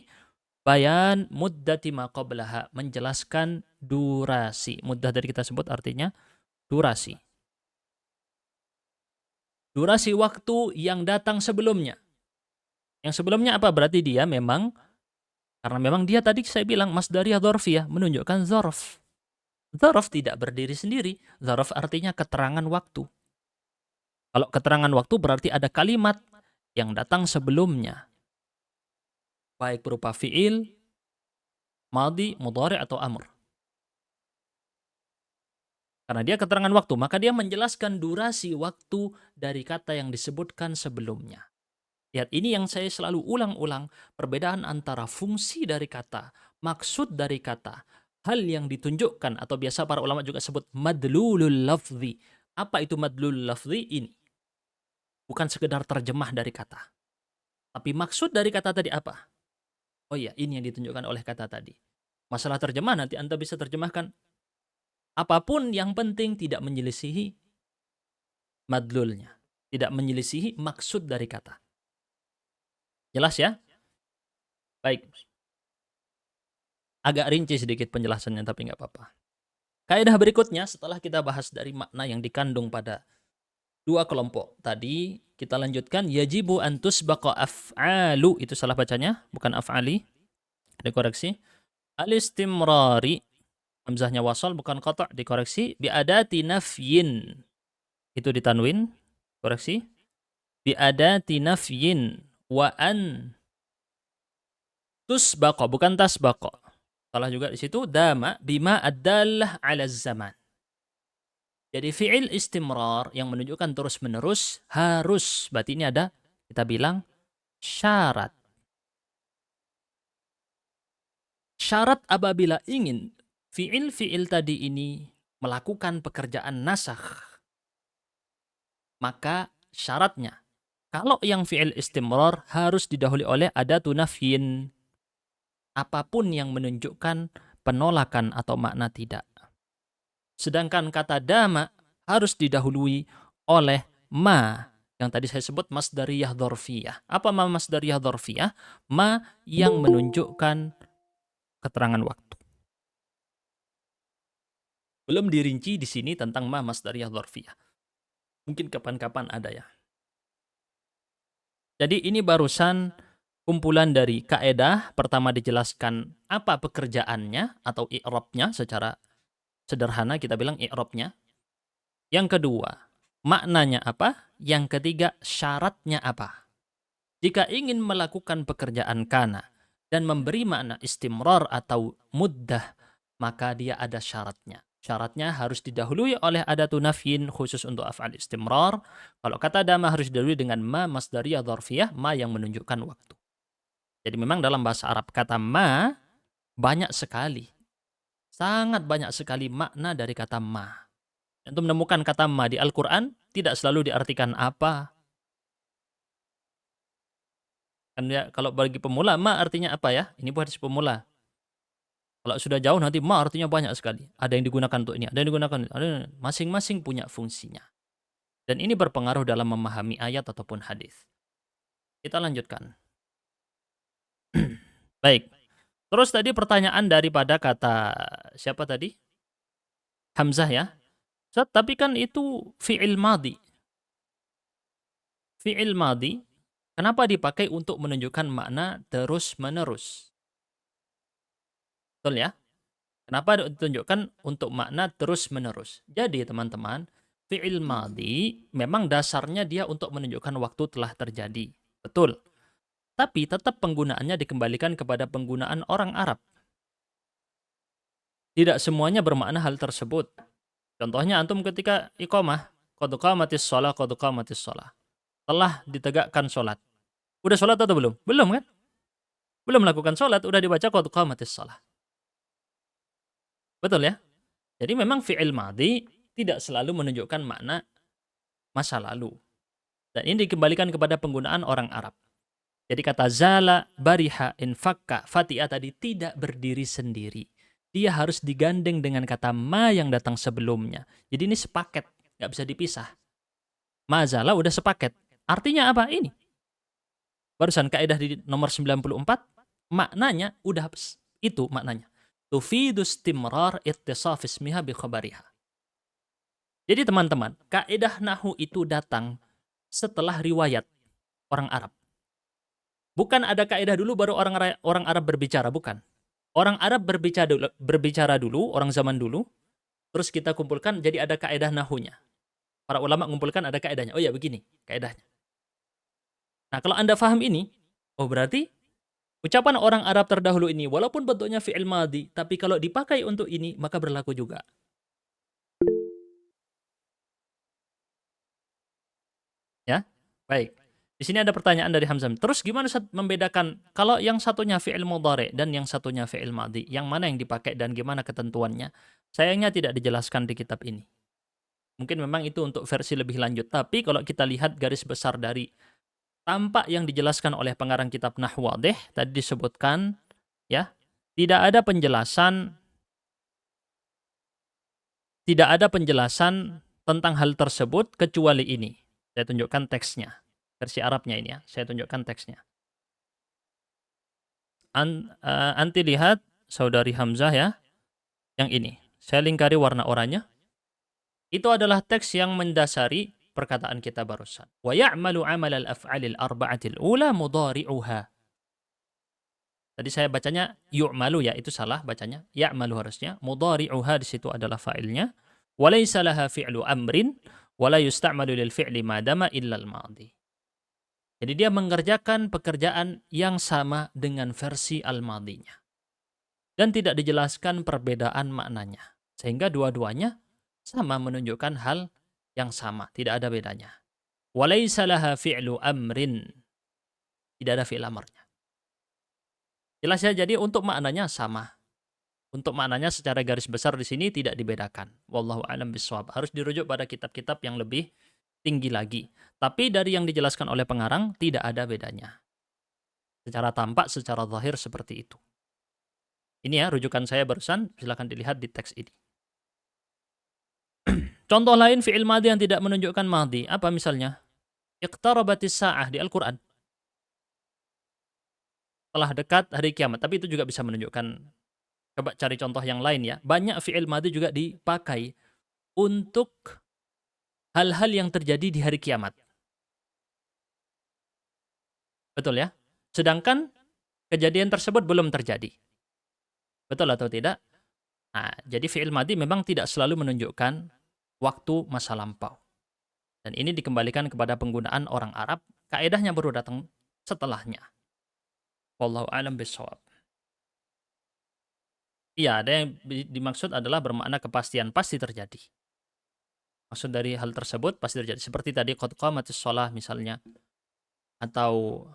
Bayan muddati ma qablaha, menjelaskan durasi. Muddah dari kita sebut artinya durasi. Durasi waktu yang datang sebelumnya. Yang sebelumnya apa? Berarti dia memang, karena memang dia tadi saya bilang masdariyah dzarfiyah, menunjukkan dzarf. Dzarf tidak berdiri sendiri. Dzarf artinya keterangan waktu. Kalau keterangan waktu berarti ada kalimat yang datang sebelumnya. Baik berupa fi'il, madhi, mudhari' atau amr. Karena dia keterangan waktu, maka dia menjelaskan durasi waktu dari kata yang disebutkan sebelumnya. Lihat, ini yang saya selalu ulang-ulang, perbedaan antara fungsi dari kata, maksud dari kata, hal yang ditunjukkan, atau biasa para ulama juga sebut madlulul lafzi. Apa itu madlulul lafzi? Ini. Bukan sekedar terjemah dari kata. Tapi maksud dari kata tadi apa? Oh iya, ini yang ditunjukkan oleh kata tadi. Masalah terjemah nanti Anda bisa terjemahkan apapun, yang penting tidak menyelisihi madlulnya. Tidak menyelisihi maksud dari kata. Jelas ya? Baik. Agak rinci sedikit penjelasannya, tapi nggak apa-apa. Kaidah berikutnya, setelah kita bahas dari makna yang dikandung pada dua kelompok tadi, kita lanjutkan. Yajibu antus baqa af'alu. Itu salah bacanya, bukan af'ali. Ada koreksi. Al-istimrari. Hamzahnya wasal, bukan qata', dikoreksi. Bi'adati nafyin. Itu ditanwin. Koreksi. Bi'adati nafyin. Wa an tusbaqa, bukan tasbaqa. Salah juga di situ. Dama bima ad-dallah 'ala zaman. Jadi fi'il istimrar yang menunjukkan terus-menerus harus, berarti ini ada, kita bilang, syarat. Syarat apabila ingin fi'il tadi ini melakukan pekerjaan nasakh, maka syaratnya, kalau yang fi'il istimrar harus didahului oleh adatu nafyin, apapun yang menunjukkan penolakan atau makna tidak. Sedangkan kata dama harus didahului oleh ma, yang tadi saya sebut masdariyah dzarfiyah. Apa ma masdariyah dzarfiyah? Ma yang menunjukkan keterangan waktu. Belum dirinci di sini tentang ma masdariyah dzarfiyah. Mungkin kapan-kapan ada ya. Jadi ini barusan kumpulan dari kaedah. Pertama dijelaskan apa pekerjaannya atau i'rabnya secara sederhana, kita bilang i'rabnya. Yang kedua, maknanya apa? Yang ketiga, syaratnya apa? Jika ingin melakukan pekerjaan kana dan memberi makna istimrar atau muddah, maka dia ada syaratnya. Syaratnya harus didahului oleh adatu nafyin khusus untuk af'al istimrar. Kalau kata dama harus didahului dengan ma masdariyah dzarfiyah, ma yang menunjukkan waktu. Jadi memang dalam bahasa Arab kata ma banyak sekali. Sangat banyak sekali makna dari kata ma. Untuk menemukan kata ma di Al-Quran tidak selalu diartikan apa. Kan ya, kalau bagi pemula, ma artinya apa ya? Ini buat pemula. Kalau sudah jauh nanti ma artinya banyak sekali. Ada yang digunakan untuk ini, ada yang digunakan untuk ini. Masing-masing punya fungsinya. Dan ini berpengaruh dalam memahami ayat ataupun hadis. Kita lanjutkan. Baik. Terus tadi pertanyaan daripada kata siapa tadi? Hamzah ya. Tapi kan itu fi'il madhi. Fi'il madhi, kenapa dipakai untuk menunjukkan makna terus-menerus? Betul ya? Kenapa ditunjukkan untuk makna terus-menerus? Jadi teman-teman, fi'il madhi memang dasarnya dia untuk menunjukkan waktu telah terjadi. Betul. Tapi tetap penggunaannya dikembalikan kepada penggunaan orang Arab. Tidak semuanya bermakna hal tersebut. Contohnya antum ketika iqamah, qad qamatis shalah, qad qamatis shalah. Telah ditegakkan sholat. Udah sholat atau belum? Belum kan? Belum melakukan sholat, udah dibaca qad qamatis shalah. Betul ya? Jadi memang fi'il madhi tidak selalu menunjukkan makna masa lalu. Dan ini dikembalikan kepada penggunaan orang Arab. Jadi kata zala, bariha, infakka, fatiha tadi tidak berdiri sendiri. Dia harus digandeng dengan kata ma yang datang sebelumnya. Jadi ini sepaket, nggak bisa dipisah. Ma zala udah sepaket. Artinya apa? Ini. Barusan kaidah di nomor 94, maknanya udah itu maknanya. Tufidu istimrar ittisaf ismiha bi khabariha. Jadi teman-teman, kaidah nahwu itu datang setelah riwayat orang Arab. Bukan ada kaidah dulu baru orang Arab berbicara, bukan. Orang Arab berbicara dulu, orang zaman dulu, terus kita kumpulkan jadi ada kaidah nahwunya. Para ulama mengumpulkan ada kaidahnya. Oh ya begini kaidahnya. Nah, kalau Anda paham ini, oh berarti ucapan orang Arab terdahulu ini walaupun bentuknya fi'il madhi, tapi kalau dipakai untuk ini maka berlaku juga. Ya, baik. Di sini ada pertanyaan dari Hamzah. Terus gimana membedakan kalau yang satunya fi'il mudhari dan yang satunya fi'il madhi? Yang mana yang dipakai dan gimana ketentuannya? Sayangnya tidak dijelaskan di kitab ini. Mungkin memang itu untuk versi lebih lanjut. Tapi kalau kita lihat garis besar dari tampak yang dijelaskan oleh pengarang kitab Nahwu Wadih, tadi disebutkan, ya, tidak ada penjelasan tentang hal tersebut kecuali ini. Saya tunjukkan teksnya. Versi Arabnya ini ya. Saya tunjukkan teksnya. Anti lihat saudari Hamzah ya. Yang ini. Saya lingkari warna oranye. Itu adalah teks yang mendasari perkataan kita barusan. Wa ya'malu 'amal al-af'al al-arba'ati al-ula mudhari'uha. Tadi saya bacanya yu'malu ya, itu salah bacanya. Ya'malu harusnya. Mudhari'uha di situ adalah fa'ilnya. Wa laysa laha fi'lu amrin wa la yusta'malu lil fi'li ma dama illa al-madhi. Jadi dia mengerjakan pekerjaan yang sama dengan versi al-madhinya. Dan tidak dijelaskan perbedaan maknanya. Sehingga dua-duanya sama menunjukkan hal yang sama. Tidak ada bedanya. Walaysa laha fi'lu amrin. Tidak ada fi'il amarnya. Jelas ya, jadi untuk maknanya sama. Untuk maknanya secara garis besar di sini tidak dibedakan. Wallahu a'lam bishawab. Harus dirujuk pada kitab-kitab yang lebih tinggi lagi. Tapi dari yang dijelaskan oleh pengarang tidak ada bedanya. Secara tampak, secara zahir seperti itu. Ini ya rujukan saya barusan, silakan dilihat di teks ini. Contoh lain fi'il madhi yang tidak menunjukkan madhi, apa misalnya? Iqtarabatis sa'ah di Al-Qur'an. Telah dekat hari kiamat, tapi itu juga bisa menunjukkan. Coba cari contoh yang lain ya. Banyak fi'il madhi juga dipakai untuk hal-hal yang terjadi di hari kiamat. Betul ya? Sedangkan kejadian tersebut belum terjadi. Betul atau tidak? Nah, jadi fi'il madhi memang tidak selalu menunjukkan waktu masa lampau. Dan ini dikembalikan kepada penggunaan orang Arab. Kaedahnya baru datang setelahnya. Wallahu a'lam bishawab. Iya, ada yang dimaksud adalah bermakna kepastian, pasti terjadi. Maksud dari hal tersebut pasti terjadi. Seperti tadi qad qamatis shalah misalnya. Atau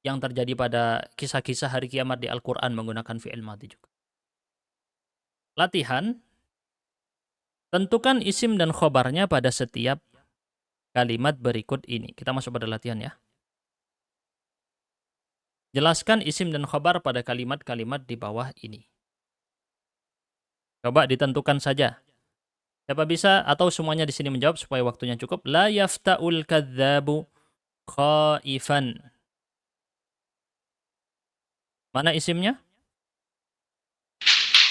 yang terjadi pada kisah-kisah hari kiamat di Al-Quran menggunakan fi'il madhi juga. Latihan. Tentukan isim dan khobarnya pada setiap kalimat berikut ini. Kita masuk pada latihan ya. Jelaskan isim dan khobar pada kalimat-kalimat di bawah ini. Coba ditentukan saja. Siapa bisa atau semuanya di sini menjawab supaya waktunya cukup. La yafta'ul kadzabu khaifan. Mana isimnya?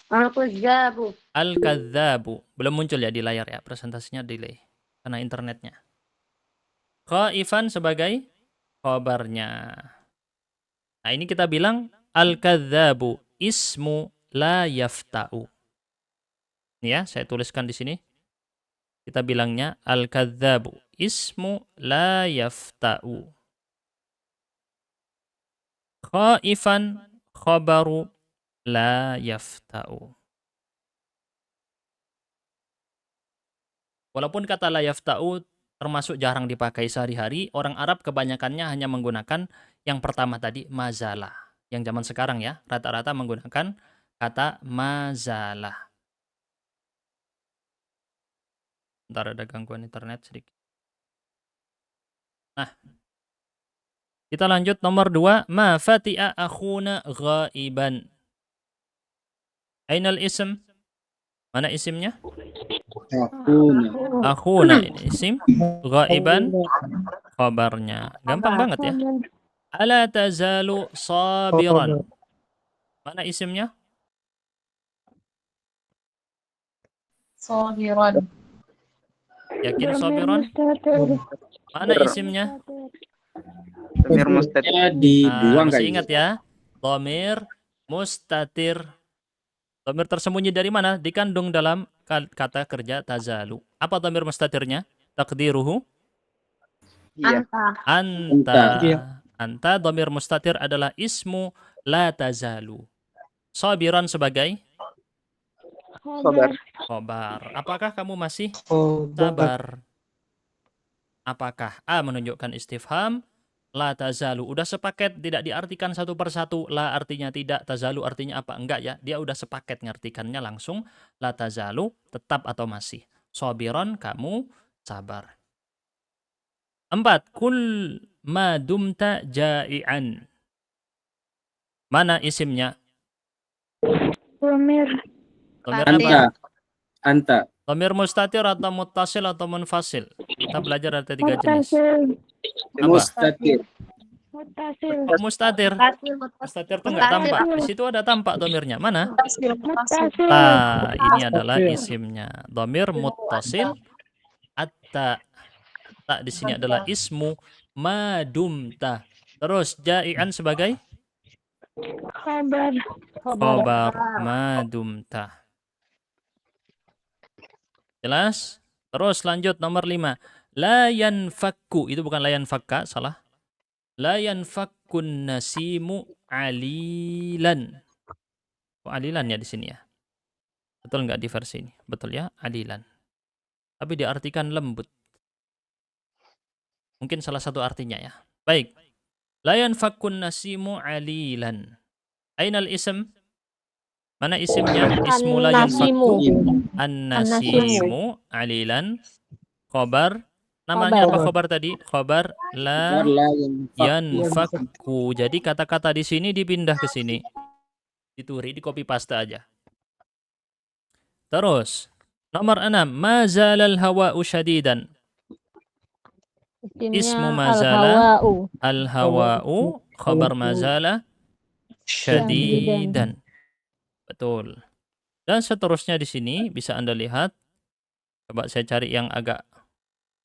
Al-Qadzabu. Al-kadzabu. Belum muncul ya di layar ya. Presentasinya delay. Karena internetnya. Khaifan sebagai khabarnya. Nah ini kita bilang al-kadzabu ismu la yafta'u. Ya, saya tuliskan di sini. Kita bilangnya al-kadzabu ismu la yafta'u. Khaifan khabaru la yafta'u. Walaupun kata la yafta'u termasuk jarang dipakai sehari-hari, orang Arab kebanyakannya hanya menggunakan yang pertama tadi, mazalah. Yang zaman sekarang ya, rata-rata menggunakan kata mazalah. Bentar, ada gangguan internet sedikit. Nah, kita lanjut nomor 2. Ma fati'a akhuna ghaiban. Ainal ism? Mana isimnya? Akhuna. Akhuna ini isim. Ghaiban khabarnya. Gampang banget ya. Ala tazalu sabiran. Mana isimnya? Sabiran. Yakin sabiran? Mana isimnya? Dhamir mustatir. Dibuang masih kayaknya. ingat ya? Dhamir mustatir. Dhamir tersembunyi dari mana? Dikandung dalam kata kerja tazalu. Apa dhamir mustatirnya? Takdiruhu? Iya. Anta. Anta dhamir mustatir adalah ismu la tazalu. Sabiran sebagai Khobar. khobar. Apakah kamu masih sabar? Apakah? A menunjukkan istifham. La tazalu. Udah sepaket, tidak diartikan satu persatu. La artinya tidak, tazalu artinya apa? Enggak ya. Dia udah sepaket ngartikannya langsung. La tazalu, tetap atau masih. Sabiran, kamu sabar. 4. Kul ma dumta ja'ian. Mana isimnya? Dhamir Dhamir Anta. apa? Anta. Dhamir mustatir atau muttasil atau munfasil? Kita belajar ada 3 jenis. muttasil. Apa? Mustatir. Muttasil. Oh, mustatir. Mustatir itu enggak tampak. Di situ ada tampak dhamirnya. Mana? Muttasil. Ini adalah isimnya. Dhamir muttasil atta. Ta di sini adalah ismu madumta. Terus ja'ian sebagai Khabar. khobar madumta. Jelas? Terus lanjut nomor 5. La yanfakku. Itu bukan la yanfakka, salah. La yanfakkun nasimu alilan. Oh, alilan ya di sini ya. Betul nggak di versi ini? Betul ya, alilan. Tapi diartikan lembut. Mungkin salah satu artinya ya. Baik. La yanfakkun nasimu alilan. Ainal ism? Mana isimnya? Ismu la yanfakku. An-nasimu alilan. Khobar. Namanya apa khobar tadi? Khobar la yanfakku. Jadi kata-kata di sini dipindah ke sini. Dituri, di copy paste aja. Terus. Nomor 6. Ma zalal hawa'u syadidan. Ismu mazala al-hawa'u khabar mazala syadidan. Betul. Dan seterusnya di sini bisa Anda lihat. Coba saya cari yang agak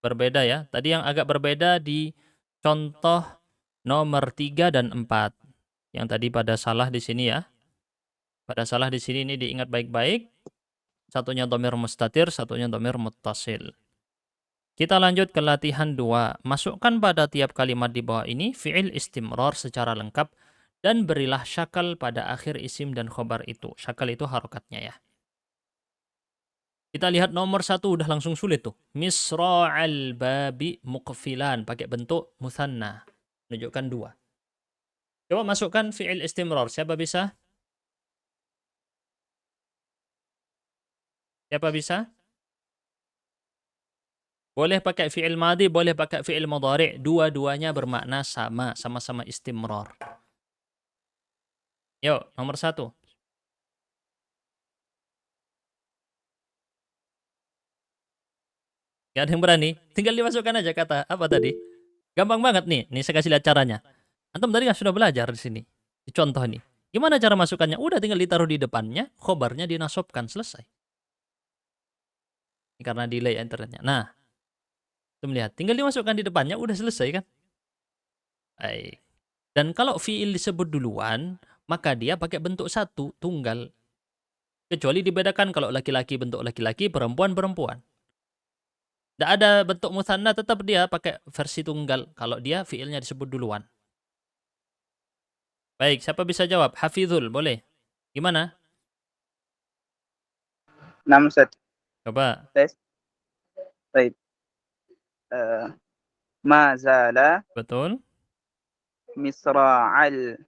berbeda ya. Tadi yang agak berbeda di contoh nomor 3 dan 4. Yang tadi pada salah di sini ya. Pada salah di sini ini diingat baik-baik. Satunya dhamir mustatir, satunya dhamir muttasil. Kita lanjut ke latihan 2. Masukkan pada tiap kalimat di bawah ini fi'il istimrar secara lengkap dan berilah syakal pada akhir isim dan khobar itu. Syakal itu harokatnya ya. Kita lihat nomor 1 udah langsung sulit tuh. Misra'al babi muqfilan. Pakai bentuk muthanna. Menunjukkan 2. Coba masukkan fi'il istimrar. Siapa bisa? Siapa bisa? Boleh pakai fi'il madhi, boleh pakai fi'il mudhari'. Dua-duanya bermakna sama. Sama-sama istimrar. Yuk, nomor 1. Gak ada yang berani. Tinggal dimasukkan aja kata. Apa tadi? Gampang banget nih. Nih saya kasih lihat caranya. Antum tadi kan sudah belajar di sini. Di contoh nih. Gimana cara masukkannya? Udah tinggal ditaruh di depannya. Khobarnya dinasobkan. Selesai. Ini karena delay internetnya. Nah. Melihat, tinggal dimasukkan di depannya, udah selesai kan? Baik. Dan kalau fi'il disebut duluan, maka dia pakai bentuk satu, tunggal. Kecuali dibedakan kalau laki-laki bentuk laki-laki, perempuan. Tidak ada bentuk mutsanna, tetap dia pakai versi tunggal kalau dia fiilnya disebut duluan. Baik, siapa bisa jawab? Hafizul, boleh. Gimana? Nam Ustaz. Coba. Tes. Baik. Ma zala Betul. misra'al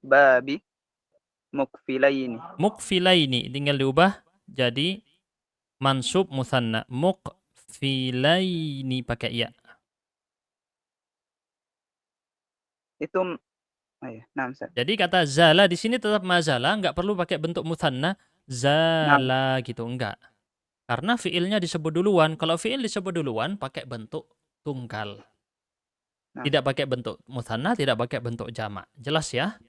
babi mukfilaini. Mukfilaini tinggal diubah jadi mansub mutsanna. Mukfilaini pakai ya. Itu nam Ustaz. Jadi kata zala di sini tetap mazala, nggak perlu pakai bentuk mutsanna zala gitu, enggak. Karena fiilnya disebut duluan. Kalau fiil disebut duluan pakai bentuk tunggal. Nah. Tidak pakai bentuk mutsanna, tidak pakai bentuk jamak. Jelas ya?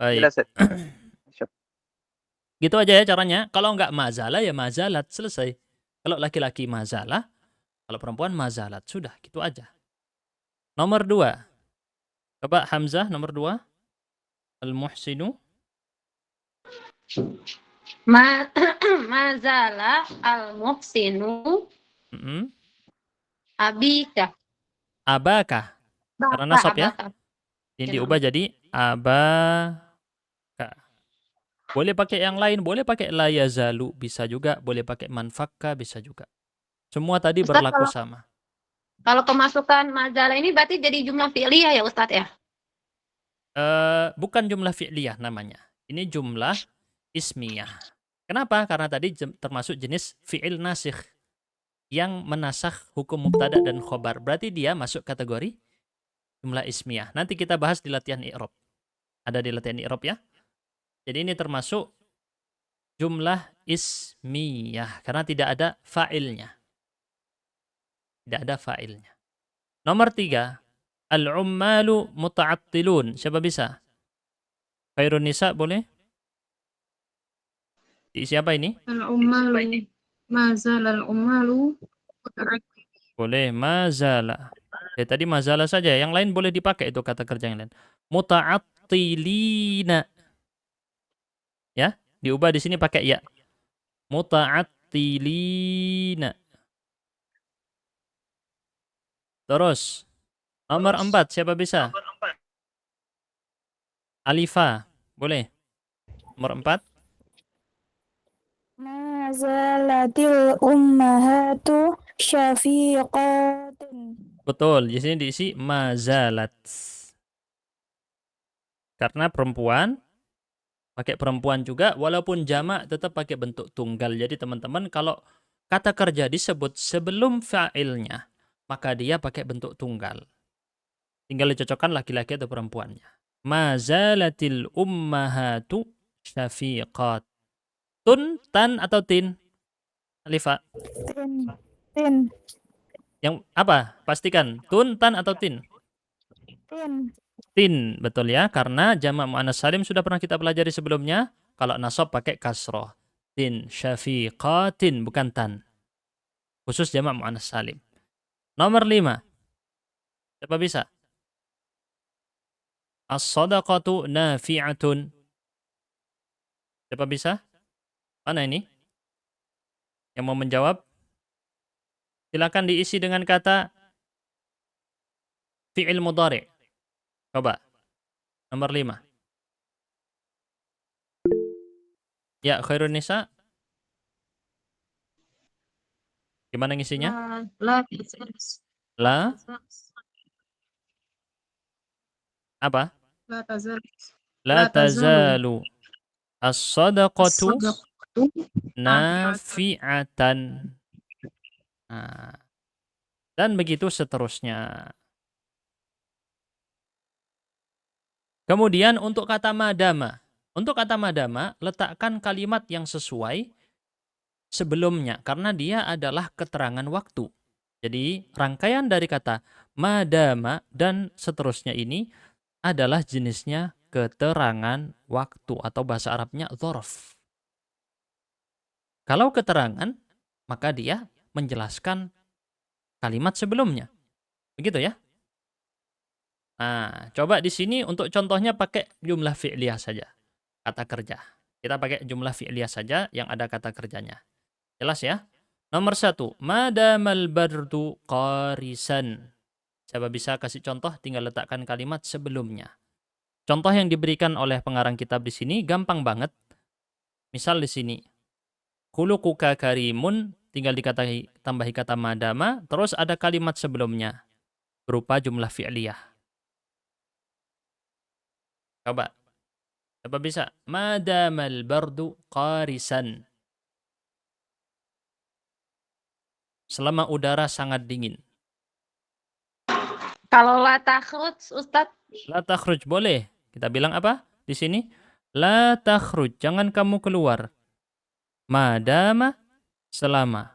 Baik. Jelas Ustaz. Gitu aja ya caranya. Kalau nggak mazala ya mazalat, selesai. Kalau laki-laki mazalah, kalau perempuan mazalat, sudah gitu aja. Nomor 2. Coba Hamzah nomor 2. Al-muhsinu. Mazala al-muhsinu abika. Abaka. Karena nasab ya. Abaka. Ini diubah jadi abaka. Boleh pakai yang lain, boleh pakai la yazalu, bisa juga. Boleh pakai manfakka, bisa juga. Semua tadi Ustaz, berlaku sama. Kalau pemasukan mazala ini berarti jadi jumlah fi'liyah ya Ustaz ya? Bukan jumlah fi'liyah namanya. Ini jumlah ismiyah. Kenapa? Karena tadi termasuk jenis fi'il nasikh yang menasakh hukum mubtada dan khobar. Berarti dia masuk kategori jumlah ismiyah. Nanti kita bahas di latihan i'rab. Ada di latihan i'rab ya. Jadi ini termasuk jumlah ismiyah karena tidak ada fa'ilnya. Tidak ada fa'ilnya. Nomor 3, al-ummalu muta'attilun. Siapa bisa? Khairun Nisa boleh? Siapa ini? Al-ummalu mazal al-ummalu Boleh, mazala. Ya, tadi mazala saja. Yang lain boleh dipakai itu kata kerja yang lain. Muta'attilina. Ya, diubah di sini pakai ya. Muta'attilina. Terus, nomor 4, siapa bisa? Alifa, boleh. Nomor 4. Mazalatil ummahatu syafiqatin. Betul, di sini diisi mazalat. Karena perempuan, pakai perempuan juga, walaupun jamak tetap pakai bentuk tunggal. Jadi teman-teman, kalau kata kerja disebut sebelum fa'ilnya, maka dia pakai bentuk tunggal. Tinggal dicocokkan laki-laki atau perempuannya. Mazalatil ummahatu syafiqat. Tun, tan, atau tin? Alifa. Tin. Yang apa? Pastikan. Tun, tan, atau tin? Tin. Tin, betul ya. Karena jamak muannas salim sudah pernah kita pelajari sebelumnya. Kalau nasab pakai kasroh. Tin, syafiqatin, bukan tan. Khusus jamak muannas salim. Nomor 5. Siapa bisa? As-sadaqatu nafi'atun. Siapa bisa? Mana ini? Yang mau menjawab? Silakan diisi dengan kata fi'il mudhari'. Coba. Nomor 5. Ya, Khairun Nisa. Gimana ngisinya? La. Apa? La tazalu as-sadaqatu nafi'atan. Nah, dan begitu seterusnya. Kemudian untuk kata madama. Untuk kata madama, letakkan kalimat yang sesuai sebelumnya. Karena dia adalah keterangan waktu. Jadi rangkaian dari kata madama dan seterusnya ini adalah jenisnya keterangan waktu. Atau bahasa Arabnya dzarf. Kalau keterangan, maka dia menjelaskan kalimat sebelumnya. Begitu ya. Nah, coba di sini untuk contohnya pakai jumlah fi'liyah saja. Kata kerja. Kita pakai jumlah fi'liyah saja yang ada kata kerjanya. Jelas ya? Nomor 1. Madamal bardu qarisan. Siapa bisa kasih contoh, tinggal letakkan kalimat sebelumnya. Contoh yang diberikan oleh pengarang kitab di sini gampang banget. Misal di sini. Khuluquka karimun, tinggal tambahi kata madama, terus ada kalimat sebelumnya. Berupa jumlah fi'liyah. Coba. Coba bisa. Madamal bardu qarisan. Selama udara sangat dingin. Kalau la takhruj, Ustadz, La takhruj boleh. Kita bilang apa di sini? La takhruj, jangan kamu keluar. Madama, selama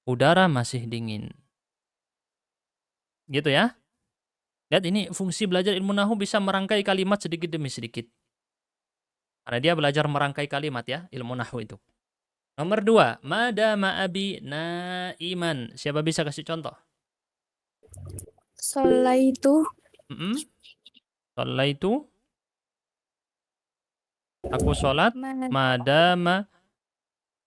udara masih dingin. Gitu ya. Lihat ini fungsi belajar ilmu nahu bisa merangkai kalimat sedikit demi sedikit. Karena dia belajar merangkai kalimat ya, ilmu nahu itu. Nomor 2, madama abi naiman. Siapa bisa kasih contoh? Sholaitu. Sholaitu. Aku sholat. Madama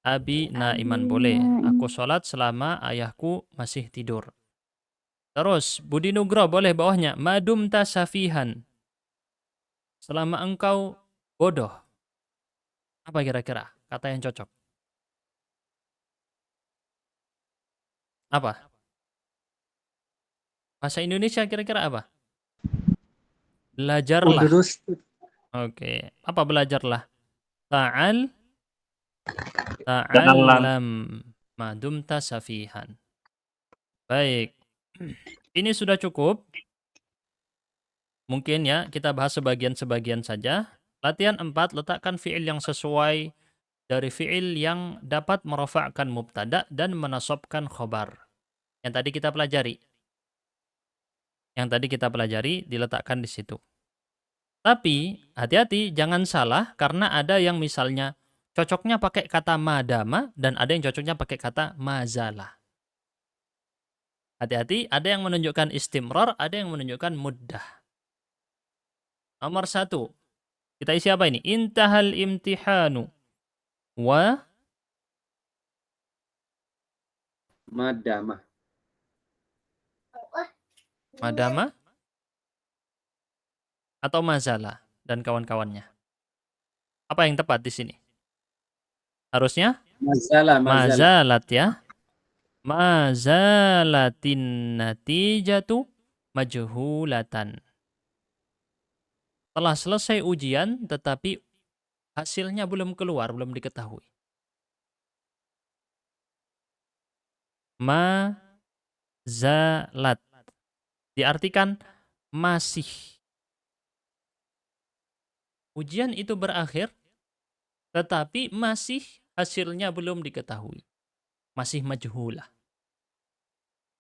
abi naiman. Boleh. Aku sholat selama ayahku masih tidur. Terus, Budi Nugroho boleh bawahnya. Madumta safihan. Selama engkau bodoh. Apa kira-kira kata yang cocok? Apa? Bahasa Indonesia kira-kira apa? Belajarlah. Oke. Apa belajarlah? Ta'allam madumta safihan. Baik. Ini sudah cukup. Mungkin ya, kita bahas sebagian-sebagian saja. Latihan 4, letakkan fi'il yang sesuai dari fi'il yang dapat merafa'kan mubtada dan menasabkan khobar. Yang tadi kita pelajari. Diletakkan di situ. Tapi, hati-hati, jangan salah, karena ada yang misalnya cocoknya pakai kata madama, dan ada yang cocoknya pakai kata mazala. Hati-hati, ada yang menunjukkan istimrar, ada yang menunjukkan muddah. Nomor 1. Kita isi apa ini? Intahal imtihanu. Wa Madama. madama atau mazala dan kawan-kawannya. Apa yang tepat di sini? Harusnya mazalat ya. Mazalatin natijatu majhulatan. Telah selesai ujian tetapi hasilnya belum keluar, belum diketahui. Mazalat diartikan masih. Ujian itu berakhir, tetapi masih hasilnya belum diketahui. Masih majhulah.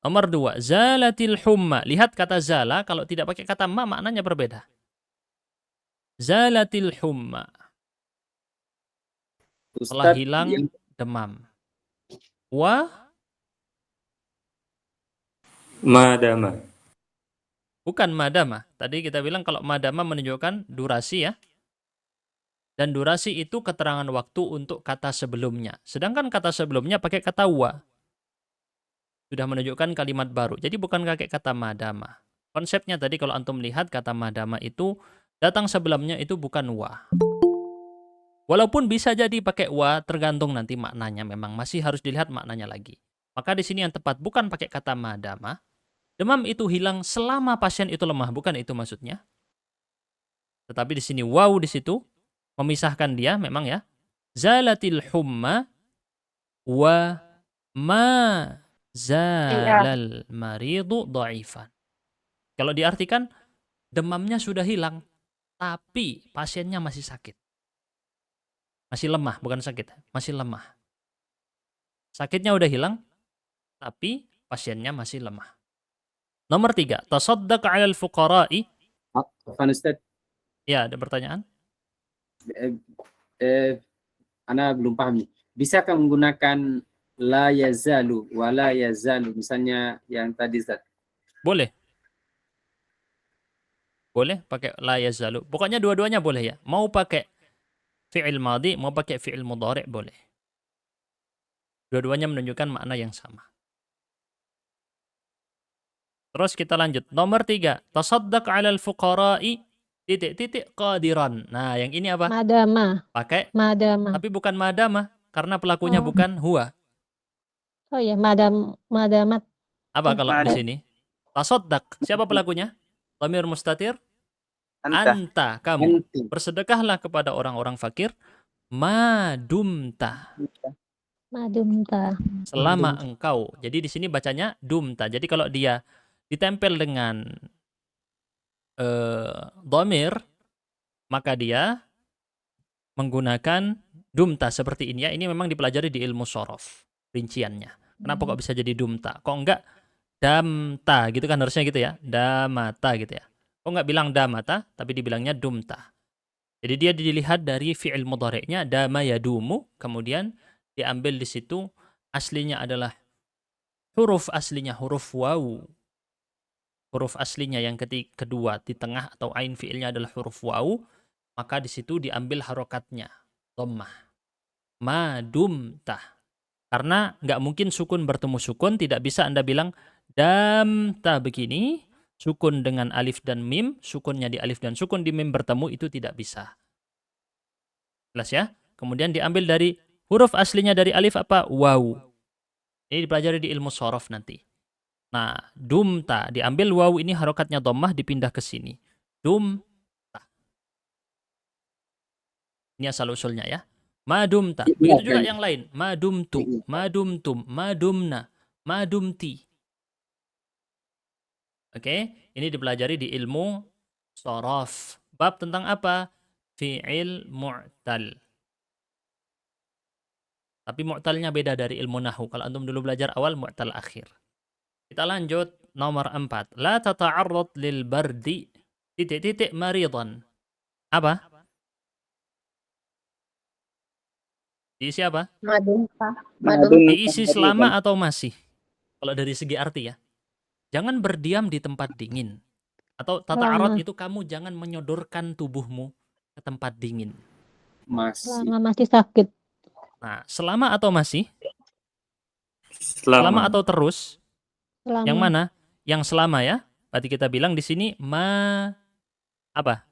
Nomor 2, zalatil humma. Lihat kata zala, kalau tidak pakai kata ma, maknanya berbeda. Zalatil humma. Telah hilang demam. Wa madama. Bukan madama. Tadi kita bilang kalau madama menunjukkan durasi ya. Dan durasi itu keterangan waktu untuk kata sebelumnya. Sedangkan kata sebelumnya pakai kata wa. Sudah menunjukkan kalimat baru. Jadi bukan pakai kata madama. Konsepnya tadi kalau antum lihat kata madama itu datang sebelumnya itu bukan wa. Walaupun bisa jadi pakai wa, tergantung nanti maknanya. Memang masih harus dilihat maknanya lagi. Maka di sini yang tepat bukan pakai kata madama. Demam itu hilang selama pasien itu lemah, bukan itu maksudnya. Tetapi di sini waw di situ memisahkan dia memang ya. Zalatil humma wa ma zalal maridu dhaifan. Kalau diartikan demamnya sudah hilang tapi pasiennya masih sakit. Masih lemah, bukan sakit, masih lemah. Sakitnya udah hilang tapi pasiennya masih lemah. Nomor 3, tasaddaq 'alal fuqara'i. Ustaz. Ya, ada pertanyaan? Ana belum paham nih. Bisakah menggunakan la yazalu wa la yazalu misalnya yang tadi Ustaz? Boleh. Boleh pakai la yazalu. Pokoknya dua-duanya boleh ya. Mau pakai fi'il madhi, mau pakai fi'il mudhari' boleh. Dua-duanya menunjukkan makna yang sama. Terus kita lanjut. Nomor 3. Tasaddaq 'alal fuqara'i titik-titik qadiran. Nah, yang ini apa? Madama. Pakai, Madama. tapi bukan madama. Karena pelakunya Oh. bukan huwa. Oh ya, madamat. Apa kalau di Mada. sini? Tasaddaq. Siapa pelakunya? Dhamir mustatir. Anta. Anta, kamu. Anti. Bersedekahlah kepada orang-orang fakir. Madumta. Madumta. Selama engkau. Jadi di sini bacanya dumta. Jadi kalau dia ditempel dengan dhamir, maka dia menggunakan dumta seperti ini ya. Ini memang dipelajari di ilmu shorof rinciannya. Kenapa kok bisa jadi dumta? Kok enggak damta gitu kan, harusnya gitu ya. Damata gitu ya. Kok enggak bilang damata tapi dibilangnya dumta. Jadi dia dilihat dari fi'il mudhari'nya dama yadumu, kemudian diambil di situ aslinya adalah huruf aslinya huruf wawu. Huruf aslinya yang kedua di tengah atau ain fi'ilnya adalah huruf wawu, maka di situ diambil harokatnya dhammah. Madumta. Karena nggak mungkin sukun bertemu sukun, tidak bisa Anda bilang damta begini, sukun dengan alif dan mim, sukunnya di alif dan sukun di mim bertemu, itu tidak bisa. Jelas ya? Kemudian diambil dari huruf aslinya dari alif apa? Wawu. Ini dipelajari di ilmu shorof nanti. Nah, dumta, diambil wawu ini harokatnya dhammah dipindah ke sini. Dumta. Ini asal usulnya ya. Madumta. Begitu juga yang lain. Madumtu, madumtum, madumna, madumti. Oke, ini dipelajari di ilmu shorof. Bab tentang apa? Fi'il mu'tal. Tapi mu'talnya beda dari ilmu nahu. Kalau antum dulu belajar awal, mu'tal akhir. Kita lanjut nomor 4. La tata'arrad lil bardi titik-titik maridan. Apa? Diisi apa? Madumta. Diisi selama atau masih? Kalau dari segi arti ya. Jangan berdiam di tempat dingin. Atau tata'arrad itu kamu jangan menyodorkan tubuhmu ke tempat dingin. Selama masih sakit. Nah, selama atau masih? Selama. Atau terus? Selama. Yang mana? Yang selama ya. Berarti kita bilang di sini apa?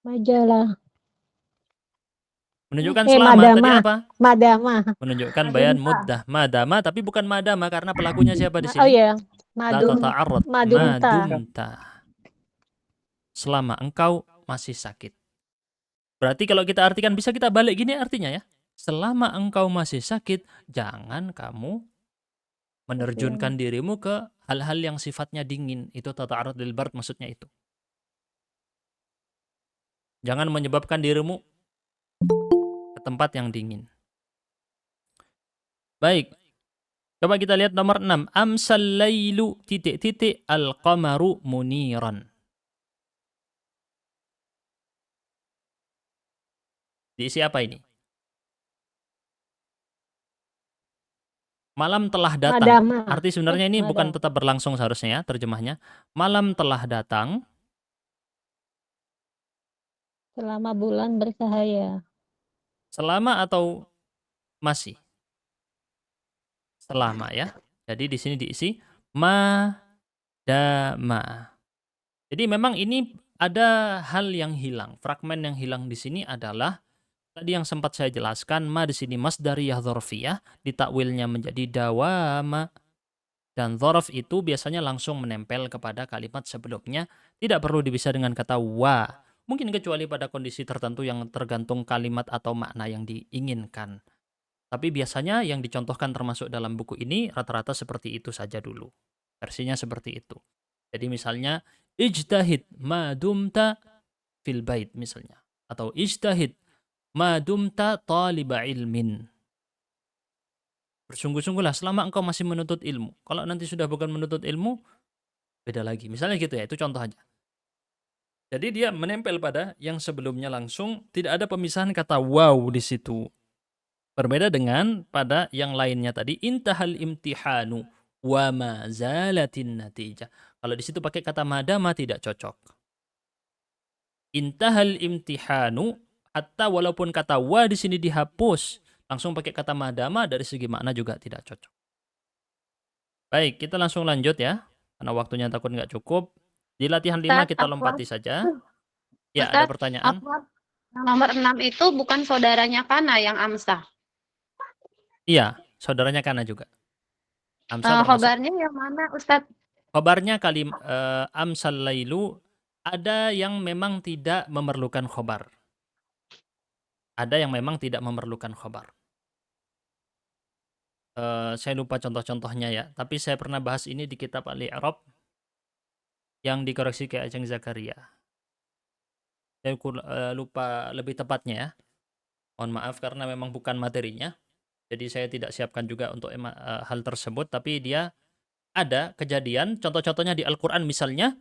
Majalah. Menunjukkan selama. Tadi apa? Madama. Menunjukkan bayan muddah. Madama, tapi bukan madama karena pelakunya siapa di sini? Oh iya. Madumta. Selama engkau masih sakit. Berarti kalau kita artikan, bisa kita balik gini artinya ya. Selama engkau masih sakit, jangan kamu menerjunkan dirimu ke hal-hal yang sifatnya dingin. Itu tata'arrad lil bard, maksudnya itu. Jangan menyebabkan dirimu ke tempat yang dingin. Baik. Coba kita lihat nomor 6. Amsal lailu titik-titik al-qamaru muniran. Diisi apa ini? Malam telah datang. Madama. Arti sebenarnya ini bukan tetap berlangsung seharusnya ya, terjemahnya. Malam telah datang. Selama bulan bercahaya. Selama atau masih? Selama ya. Jadi di sini diisi madama. Jadi memang ini ada hal yang hilang. Fragmen yang hilang di sini adalah tadi yang sempat saya jelaskan, ma di sini masdariyah dzarfiyah, ditakwilnya menjadi dawama. Dan dzarf itu biasanya langsung menempel kepada kalimat sebelumnya, tidak perlu dipisah dengan kata wa. Mungkin kecuali pada kondisi tertentu yang tergantung kalimat atau makna yang diinginkan. Tapi biasanya yang dicontohkan termasuk dalam buku ini rata-rata seperti itu saja dulu. Versinya seperti itu. Jadi misalnya ijtahid ma dumta fil bait misalnya, atau ijtahid ma dumta taliba ilmin. Bersungguh-sungguhlah selama engkau masih menuntut ilmu. Kalau nanti sudah bukan menuntut ilmu, beda lagi. Misalnya gitu ya, itu contoh aja. Jadi dia menempel pada yang sebelumnya langsung, tidak ada pemisahan kata wow di situ. Berbeda dengan pada yang lainnya tadi, intahal imtihanu. Wa ma zalatin natijah. Kalau di situ pakai kata madama tidak cocok. Intahal imtihanu, hatta walaupun kata wa di sini dihapus, langsung pakai kata madama, dari segi makna juga tidak cocok. Baik, kita langsung lanjut ya. Karena waktunya takut nggak cukup. Di latihan 5 Ustaz, kita lompati saja. Ya, ada Ustaz, pertanyaan? nomor 6 itu bukan saudaranya Kana yang Amsah. Iya, saudaranya Kana juga. Amsal termasuk. Khobarnya yang mana, Ustaz? Khobarnya amsal lailu, ada yang memang tidak memerlukan khobar. Ada yang memang tidak memerlukan khobar. Saya lupa contoh-contohnya ya, tapi saya pernah bahas ini di kitab Al-I'rab yang dikoreksi ke Ajeng Zakaria. Saya lupa lebih tepatnya ya. Mohon maaf karena memang bukan materinya. Jadi saya tidak siapkan juga untuk hal tersebut, tapi dia ada kejadian, contoh-contohnya di Al-Qur'an misalnya,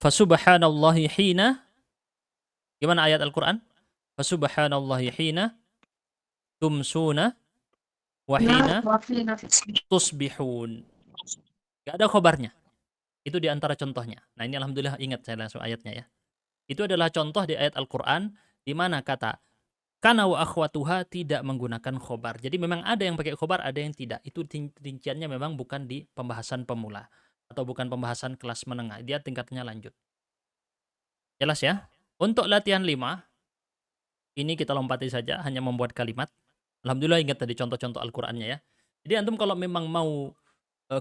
fasubhanallahi hina, gimana ayat Al-Qur'an? Fasubhanallahi hina tumsuna wa hina tusbihun. Gak ada khobarnya. Itu di antara contohnya. Nah, ini alhamdulillah ingat saya langsung ayatnya ya. Itu adalah contoh di ayat Al-Qur'an di mana kata kana wa akhwatuha tidak menggunakan khobar. Jadi memang ada yang pakai khobar, ada yang tidak. Itu rinciannya memang bukan di pembahasan pemula atau bukan pembahasan kelas menengah. Dia tingkatnya lanjut. Jelas ya? Untuk latihan 5 ini kita lompati saja, hanya membuat kalimat. Alhamdulillah ingat tadi contoh-contoh Al-Qur'annya ya. Jadi antum kalau memang mau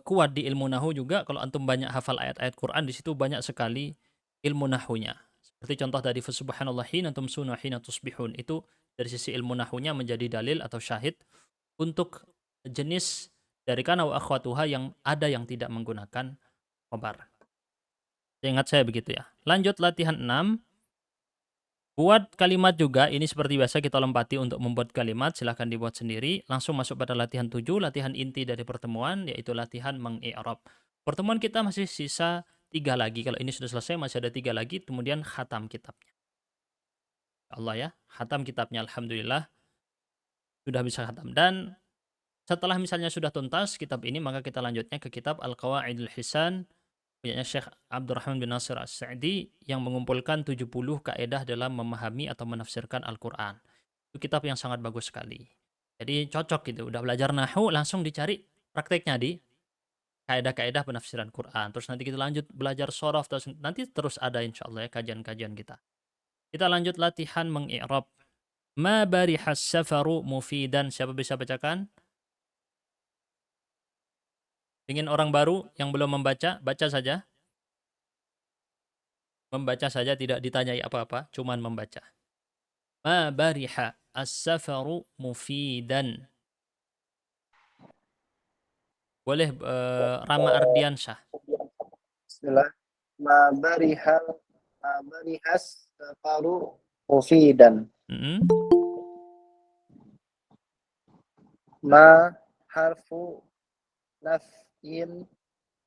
kuat di ilmu nahu juga, kalau antum banyak hafal ayat-ayat Quran, di situ banyak sekali ilmu nahunya. Seperti contoh tadi fasubhanallah hina tumsuna hina tusbihun, itu dari sisi ilmu nahunya menjadi dalil atau syahid untuk jenis dari kana wa akhwatuha yang ada yang tidak menggunakan khobar. Ingat saya begitu ya. Lanjut latihan 6. Buat kalimat juga, ini seperti biasa kita lompati untuk membuat kalimat, silahkan dibuat sendiri. Langsung masuk pada latihan 7, latihan inti dari pertemuan, yaitu latihan meng-i'rab. Pertemuan kita masih sisa 3 lagi, kalau ini sudah selesai masih ada 3 lagi, kemudian khatam kitabnya. Allah ya, khatam kitabnya alhamdulillah, sudah bisa khatam. Dan setelah misalnya sudah tuntas kitab ini, maka kita lanjutnya ke kitab Al-Qawaidul Hisan, punyanya Syekh Abdurrahman bin Nasir As-Sa'di yang mengumpulkan 70 kaidah dalam memahami atau menafsirkan Al-Qur'an. Itu kitab yang sangat bagus sekali. Jadi cocok gitu, udah belajar nahwu langsung dicari prakteknya di kaidah-kaidah penafsiran Quran. Terus nanti kita lanjut belajar shorof, nanti terus ada insyaallah ya kajian-kajian kita. Kita lanjut latihan meng-i'rab. Ma barihas safaru mufidan. Siapa bisa bacakan? Ingin orang baru yang belum membaca, baca saja. Membaca saja, tidak ditanyai apa-apa, cuman membaca. Ma bariha as-safaru mufidan. Boleh Rama Ardiansyah. Bismillah. Ma barihas safaru mufidan. Ma harfu nafyin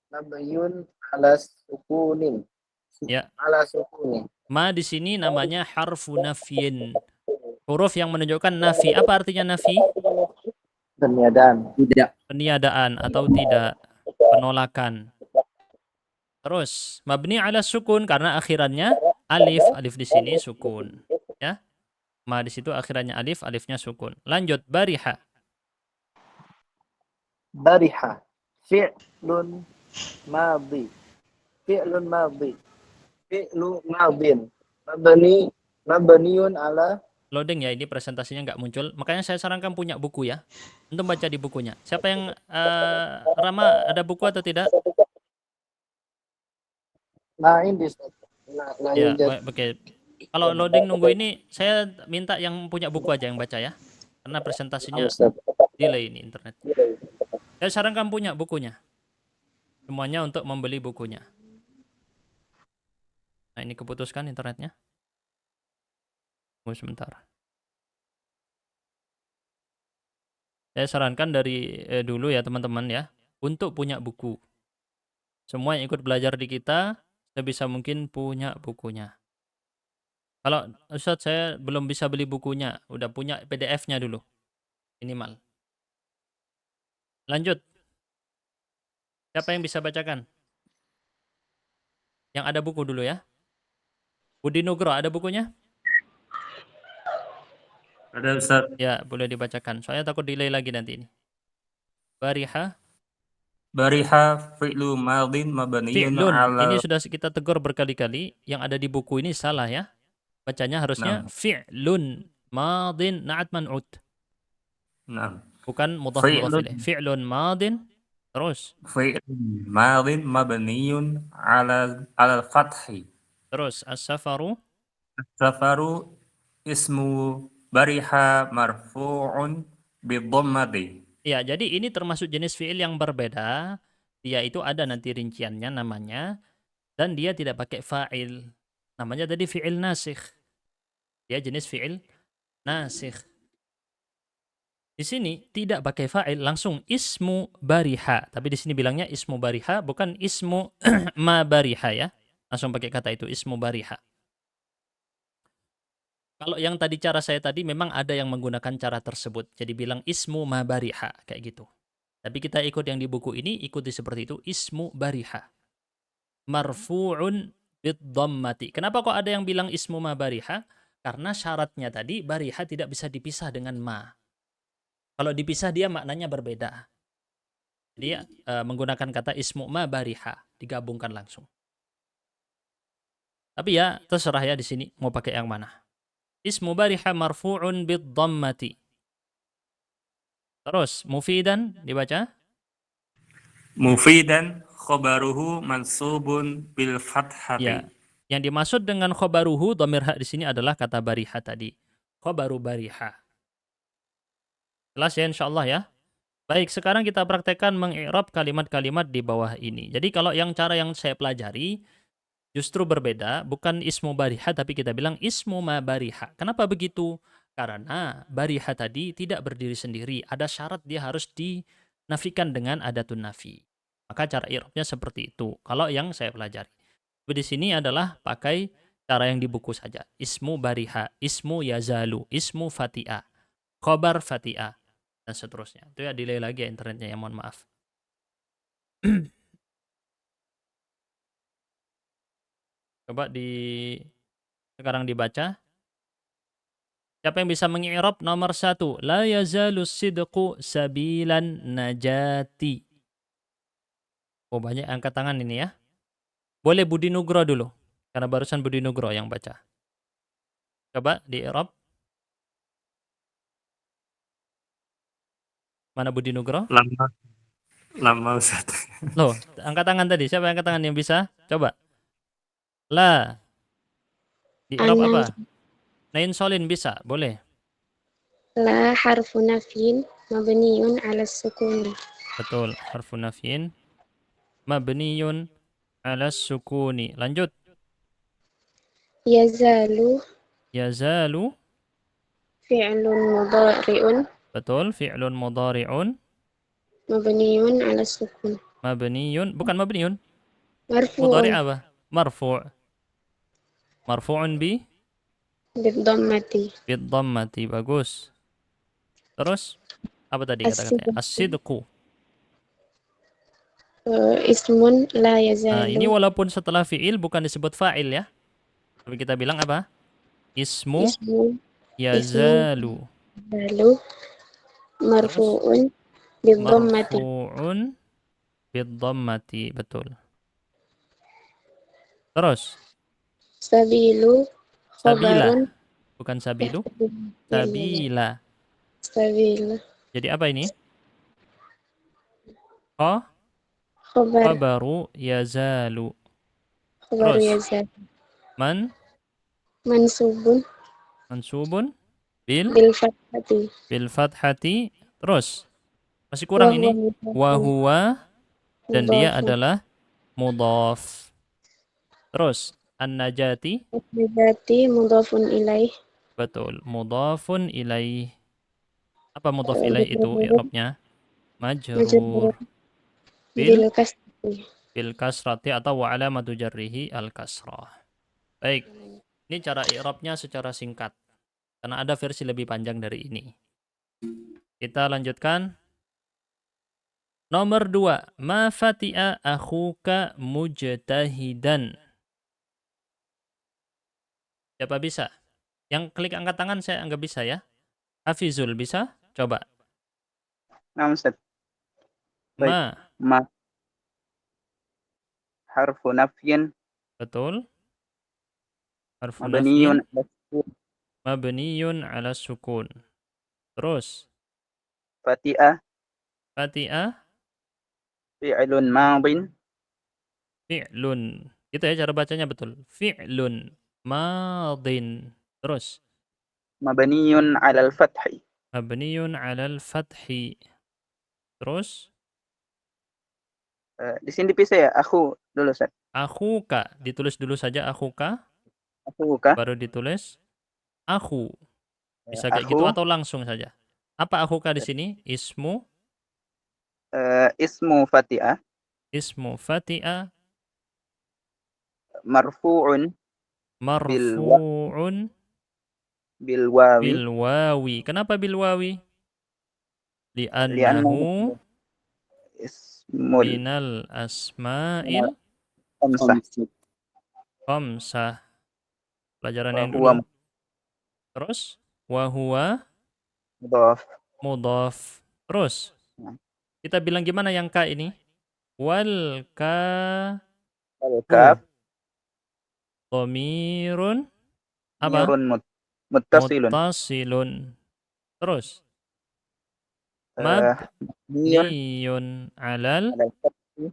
mabniyun ala sukunin. Ya. Ala sukunin. Ma di sini namanya harfu nafyin. Huruf yang menunjukkan nafi. Apa artinya nafi? Peniadaan. Tidak. Peniadaan atau tidak. Penolakan. Terus mabni ala sukun karena akhirannya alif. Alif di sini sukun. Ya. Ma di situ akhirannya alif, alifnya sukun. Lanjut bariha. Bariha fi'lun madhi. Fi'lun madhi. Fi'lu madhin. Mabniun ala. Loading ya, ini presentasinya nggak muncul. Makanya saya sarankan punya buku ya. Untuk baca di bukunya. Siapa yang Rama ada buku atau tidak? Nah ini. Ya, oke. Kalau loading nunggu ini, saya minta yang punya buku aja yang baca ya. Karena presentasinya delay ini internet. Saya sarankan punya bukunya. Semuanya untuk membeli bukunya. Nah, ini keputuskan internetnya. Tunggu sebentar. Saya sarankan dari dulu ya teman-teman ya. Untuk punya buku. Semua yang ikut belajar di kita, sebisa mungkin punya bukunya. Kalau Ustaz saya belum bisa beli bukunya, udah punya PDF-nya dulu. Minimal. Lanjut. Siapa yang bisa bacakan? Yang ada buku dulu ya. Budi Nugro, ada bukunya? Ada Ustaz. Ya, boleh dibacakan. Soalnya takut delay lagi nanti ini. Bariha. Bariha fi'lu madin mabniyun Fi'lun. Ini ala sudah kita tegur berkali-kali. Yang ada di buku ini salah ya. Bacanya harusnya Naam. fi'lun madin na'at man'ud. Naam. Bukan mudhaf mudhaf Fi'lun ilaih. Fi'lun madin. Terus. fi'lun madin mabniyun ala fathi. Terus. As-safaru. Safaru ismu bariha marfu'un bidhammati. Ya, jadi ini termasuk jenis fi'il yang berbeda. Dia itu ada nanti rinciannya namanya. Dan dia tidak pakai fa'il. Namanya tadi fi'il nasikh. Dia jenis fi'il nasikh. Di sini tidak pakai fa'il, langsung ismu bariha. Tapi di sini bilangnya ismu bariha, bukan ismu ma bariha ya. Langsung pakai kata itu, ismu bariha. Kalau yang tadi cara saya tadi memang ada yang menggunakan cara tersebut. Jadi bilang ismu ma bariha, kayak gitu. Tapi kita ikut yang di buku ini, ikuti seperti itu, ismu bariha. Marfu'un bidhammati. Kenapa kok ada yang bilang ismu ma bariha? Karena syaratnya tadi, bariha tidak bisa dipisah dengan ma. Kalau dipisah dia maknanya berbeda. Dia menggunakan kata ismu ma bariha, digabungkan langsung. Tapi ya terserah ya di sini mau pakai yang mana. Ismu bariha marfu'un bidhammati. Terus mufidan dibaca? Mufidan khabaruhu mansubun bil fathati. Ya. Yang dimaksud dengan khabaruhu dhamir ha di sini adalah kata bariha tadi. Khabaru bariha. Jelas ya insyaallah ya. Baik, sekarang kita praktekkan mengi'rab kalimat-kalimat di bawah ini. Jadi kalau yang cara yang saya pelajari justru berbeda, bukan ismu bariha tapi kita bilang ismu ma bariha. Kenapa begitu? Karena bariha tadi tidak berdiri sendiri, ada syarat dia harus dinafikan dengan adatun nafi. Maka cara i'rabnya seperti itu. Kalau yang saya pelajari. Di sini adalah pakai cara yang di buku saja. Ismu bariha, ismu yazalu, ismu fati'a, khobar fati'a, dan seterusnya. Itu ya delay lagi ya internetnya ya, mohon maaf. Coba sekarang dibaca. Siapa yang bisa mengi'rab? Nomor 1. La yazalu sidqu sabilan najati. Oh, banyak angkat tangan ini ya. Boleh Budi Nugro dulu. Karena barusan Budi Nugro yang baca. Coba di-i'rab. Mana Budi Nugro? Lama Ustaz. Loh, angkat tangan tadi. Siapa yang angkat tangan yang bisa? Coba. La. Di-i'rab apa? Nain solin bisa, boleh. La harfu nafyin mabniyun ala sukuni. Betul, harfu nafyin mabniyun ala sukuni. Lanjut. Yazalu Yazalu. fi'lun mudhari'un. Betul, fi'lun mudhari'un. Mabniyun ala sukun. Mabniyun, bukan mabniyun. Marfu'un. Mudhari' apa? Marfu'. Marfu'un Bidhammati. bidhammati. Bagus. Terus apa tadi kata-katanya? As-sidqu. Ismun la Nah, yazalu. ini walaupun setelah fi'il bukan disebut fa'il ya. Tapi kita bilang apa? Ismu yazalu. Lalu marfu'un bidhammati. Marfu'un bidhammati. Betul. Terus Sabilu sabila. khabarun. Bukan sabilu. Sabila. Sabilu. Jadi apa ini? Oh, Khabar. khabaru yazalu. Khabaru Terus yazalu. Mansubun mansubun bil fathati. Terus masih kurang ini. Wa huwa, dan dia adalah mudhaf. Terus an-najati. An-najati mudhafun ilaih. Betul, mudhafun ilaih. Apa mudhaf ilaih itu i'rabnya? Majrur bil kasrati atau wa alamatu jarrihi al kasrah. Baik. Ini cara i'rabnya secara singkat. Karena ada versi lebih panjang dari ini. Kita lanjutkan. Nomor 2, ma fati'a akhuka mujtahidan. Siapa bisa? Yang klik angkat tangan saya anggap bisa ya. Hafizul bisa? Coba. Naam Ustaz. Baik. Ma, Ma harfu nafyin betul. Harfu mabniyun nafyin ala sukun. mabniyun ala sukun. Terus, Fati'ah fati'a fi'lun madin fi'lun. Itu ya cara bacanya betul. Fi'lun madin. Terus, mabniyun ala al-fathi. mabniyun alal fathi. Terus, Di sini dipisah ya, aku dulu Ustaz. akhuka. Ditulis dulu saja akhuka, Aku kah? baru ditulis aku. Bisa kayak Aku gitu atau langsung saja. Apa akhuka di sini? Ismu, ismu Fati'ah ismu fati'a marfu'un marfu'un bil wawi bil wawi. Kenapa bil wawi? li'annahu Li'annahu ismul minal asma'il khamsah khamsah. Pelajaran wa yang huwa dulu. Terus, wa huwa mudhaf. mudhaf. Terus, kita bilang gimana yang ka ini? Wal ka Al-kaf dhamirun apa? mirun muttasilun Muttasilun. Terus, niyun mabniyun alal ala fathi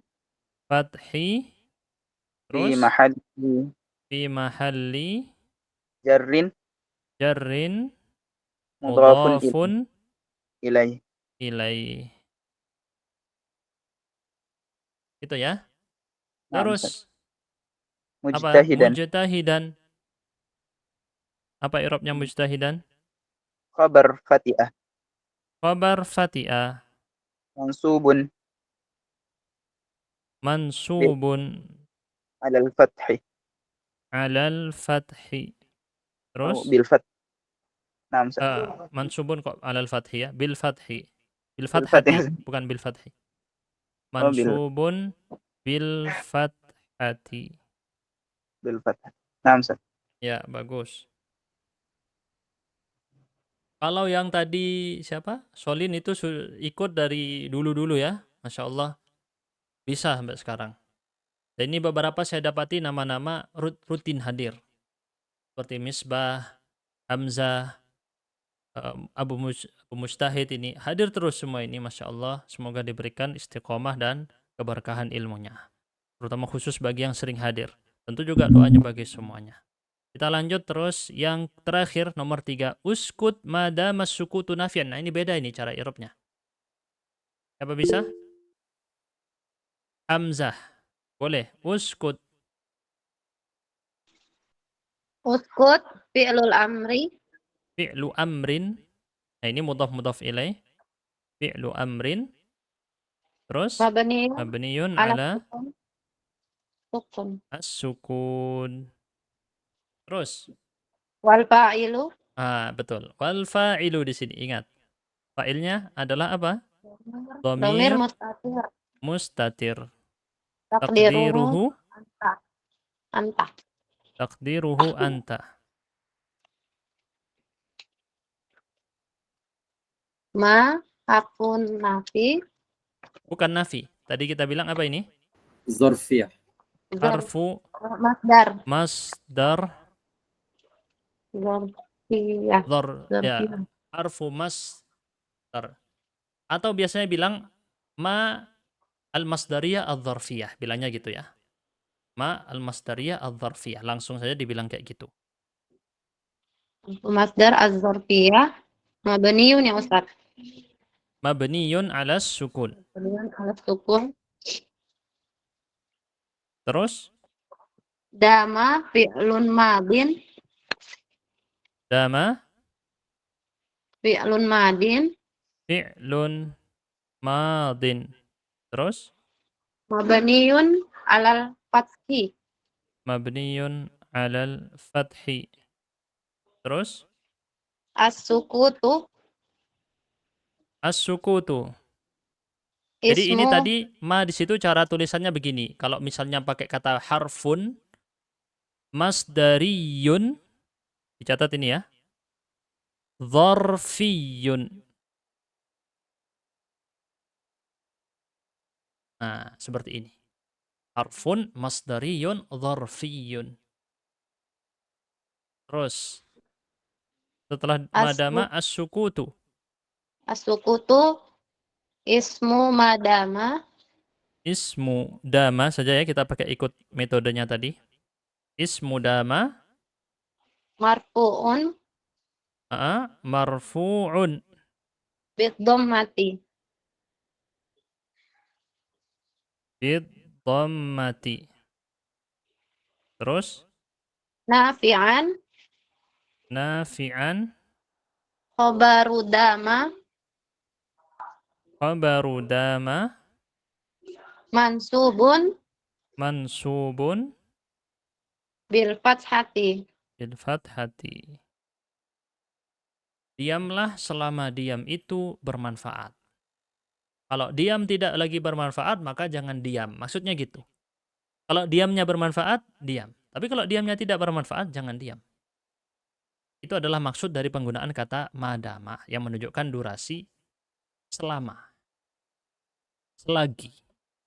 fathi. fi Terus, mahalli fi mahalli jarrin jarrin mudhafun mudhafun ilaih. ilaih. Itu ya. Naam, Terus, Ustaz. apa? Mujtahidan Mujtahidan. Apa i'rabnya mujtahidan? khabar Fati'ah Khabar fati'ah mansubun mansubun ala al-fathi alal fathi. atau Terus, bil fath. Naam, Ustaz. mansubun kok alal fathi ya? Bil fathi. Bil Bil fathati, fathi. bukan bil fathi. Oh, Mansubun bil fathati. bil fath. Naam, Ustaz. Ya, bagus. Kalau yang tadi siapa? Solin itu ikut dari dulu-dulu ya. Masya Allah. Bisa sampai sekarang. Dan ini beberapa saya dapati nama-nama rutin hadir. Seperti Misbah, Hamzah, Abu Mujtahid ini. Hadir terus semua ini. Masya Allah. Semoga diberikan istiqomah dan keberkahan ilmunya. Terutama khusus bagi yang sering hadir. Tentu juga doanya bagi semuanya. Kita lanjut terus yang terakhir nomor 3. Uskut madamas sukutu nafian. Nah ini beda ini cara i'rabnya. Siapa bisa? Hamzah. Boleh. Uskut. Uskut fi'lul amri Fi'lu amrin. Nah ini mudhaf ilaih. Fi'lu amrin. Terus mabniyun mabniyun ala ala sukun. as-sukun. Terus Wal fa'ilu betul. Wal fa'ilu di sini ingat. Fa'ilnya adalah apa? dhamir Dhamir mustatir. mustatir. Takdiruhu Takdiruhu anta. takdiruhu anta. Ma hakun nafi Bukan nafi. Tadi kita bilang apa ini? Zorfiyah. Harfu masdar masdar zarfiyah. ya, harfu masdar. Atau biasanya bilang ma al-masdariyah adz-dzarfiyah, bilangnya gitu ya. Ma al-masdariyah adz-dzarfiyah. Langsung saja dibilang kayak gitu. Masdar az-zarfiyah mabniyun ya Ustaz. Mabniyun 'alas sukun. Mabniyun ala sukun. Terus Dama fi'lun madin dama fi'lun madin fi'lun madin. Terus mabniyun alal fathi. mabniyun 'alal fathi. Terus As-sukutu as-sukutu Jadi ini Ismu tadi ma di situ cara tulisannya begini. Kalau misalnya pakai kata harfun masdariyun, dicatat ini ya. Dzarfiyun. Nah, seperti ini. Harfun masdariyun dzarfiyun. Terus setelah madama as-sukutu. as-sukutu ismu madama Ismu dama saja ya, kita pakai ikut metodenya tadi. Ismu dama marfu'un marfu'un bidhammati bidhammati. Terus nafi'an nafi'an khabaru dama khabaru dama mansubun mansubun bil fathati. bil fathati. Diamlah selama diam itu bermanfaat. Kalau diam tidak lagi bermanfaat, maka jangan diam. Maksudnya gitu. Kalau diamnya bermanfaat, diam. Tapi kalau diamnya tidak bermanfaat, jangan diam. Itu adalah maksud dari penggunaan kata madama yang menunjukkan durasi selama. Selagi.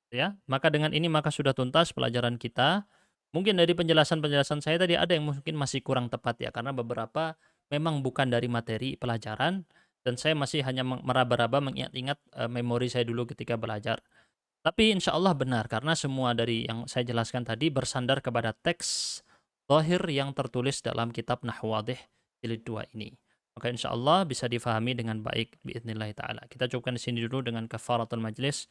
Ya, maka dengan ini maka sudah tuntas pelajaran kita. Mungkin dari penjelasan-penjelasan saya tadi ada yang mungkin masih kurang tepat ya, karena beberapa memang bukan dari materi pelajaran dan saya masih hanya meraba-raba mengingat-ingat memori saya dulu ketika belajar. Tapi insya Allah benar karena semua dari yang saya jelaskan tadi bersandar kepada teks zahir yang tertulis dalam kitab Nahwu Wadih jilid 2 ini. Maka insya Allah bisa difahami dengan baik biidznillah ta'ala. Kita cukupkan di sini dulu dengan kafaratul majlis.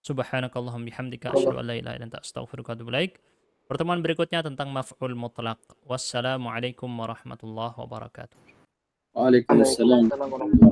Subhanakallahumma bihamdika asyhadu an la ilaha illa anta astaghfiruka wa atubu ilaik. Pertemuan berikutnya tentang maf'ul mutlaq. Wassalamualaikum warahmatullahi wabarakatuh. Waalaikumsalam.